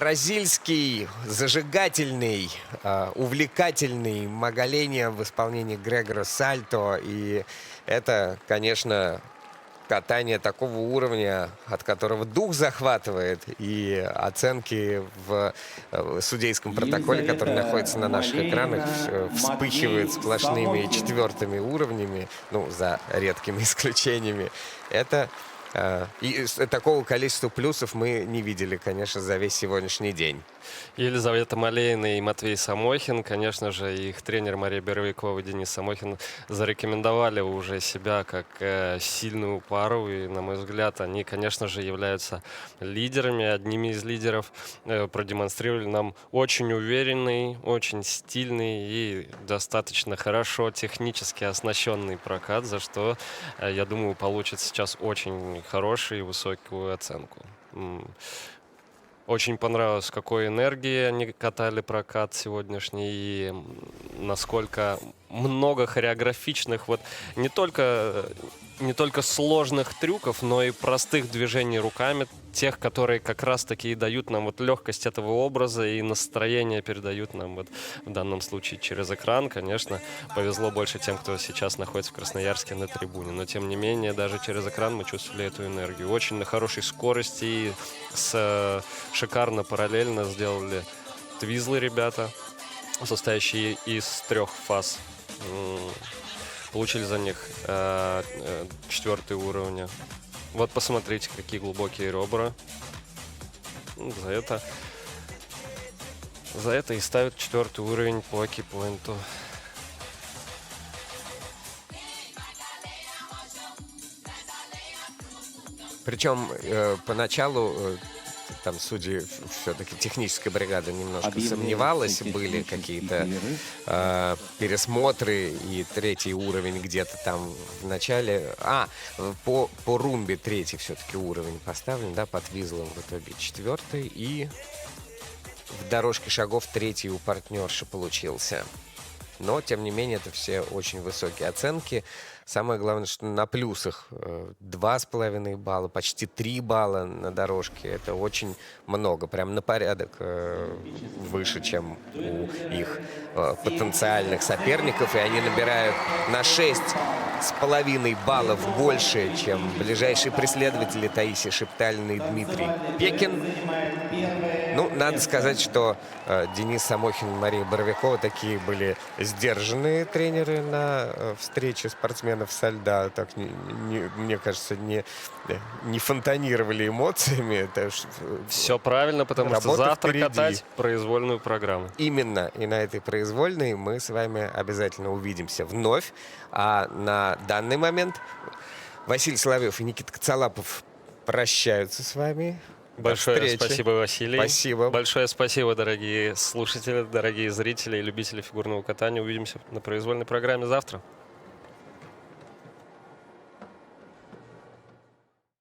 бразильский, зажигательный, увлекательный Магаленя в исполнении Грегора Сальто. И это, конечно, катание такого уровня, от которого дух захватывает, и оценки в судейском протоколе, который находится на наших экранах, вспыхивают сплошными четвертыми уровнями, ну, за редкими исключениями. Это и такого количества плюсов мы не видели, конечно, за весь сегодняшний день. Елизавета Малейна и Матвей Самохин, конечно же, их тренер Мария Боровикова и Денис Самохин зарекомендовали уже себя как сильную пару. И, на мой взгляд, они, конечно же, являются лидерами, одними из лидеров. Продемонстрировали нам очень уверенный, очень стильный и достаточно хорошо технически оснащенный прокат, за что, я думаю, получат сейчас очень хорошую и высокую оценку. Очень понравилось, с какой энергией они катали прокат сегодняшний, и насколько много хореографичных, вот не только сложных трюков, но и простых движений руками, тех, которые как раз-таки и дают нам вот легкость этого образа и настроение передают нам вот в данном случае через экран. Конечно, повезло больше тем, кто сейчас находится в Красноярске на трибуне, но тем не менее даже через экран мы чувствовали эту энергию. Очень на хорошей скорости и шикарно параллельно сделали твизлы ребята, состоящие из 3 фаз. Получили за них 4 уровня. Вот посмотрите, какие глубокие ребра. За это и ставят 4 уровень по кипоинту. Причем поначалу там судьи, все-таки техническая бригада немножко сомневалась, были какие-то пересмотры, и 3 уровень где-то там в начале. По румбе 3 все-таки уровень поставлен, да, под визлом в итоге 4, и в дорожке шагов 3 у партнерши получился. Но, тем не менее, это все очень высокие оценки. Самое главное, что на плюсах 2,5 балла, почти 3 балла на дорожке. Это очень много, прям на порядок выше, чем у их потенциальных соперников. И они набирают на 6,5 баллов больше, чем ближайшие преследователи Таисия Шепталина и Дмитрий Пекин. Ну, надо сказать, что Денис Самохин и Мария Боровикова такие были сдержанные тренеры на встрече спортсменов со льда. Так, мне кажется, не фонтанировали эмоциями. Это все правильно, потому что завтра впереди. катать произвольную программу. Именно. И на этой произвольной мы с вами обязательно увидимся вновь. А на данный момент Василий Соловьев и Никита Коцалапов прощаются с вами. Большое спасибо, Василий. Спасибо. Большое спасибо, дорогие слушатели, дорогие зрители и любители фигурного катания. Увидимся на произвольной программе завтра.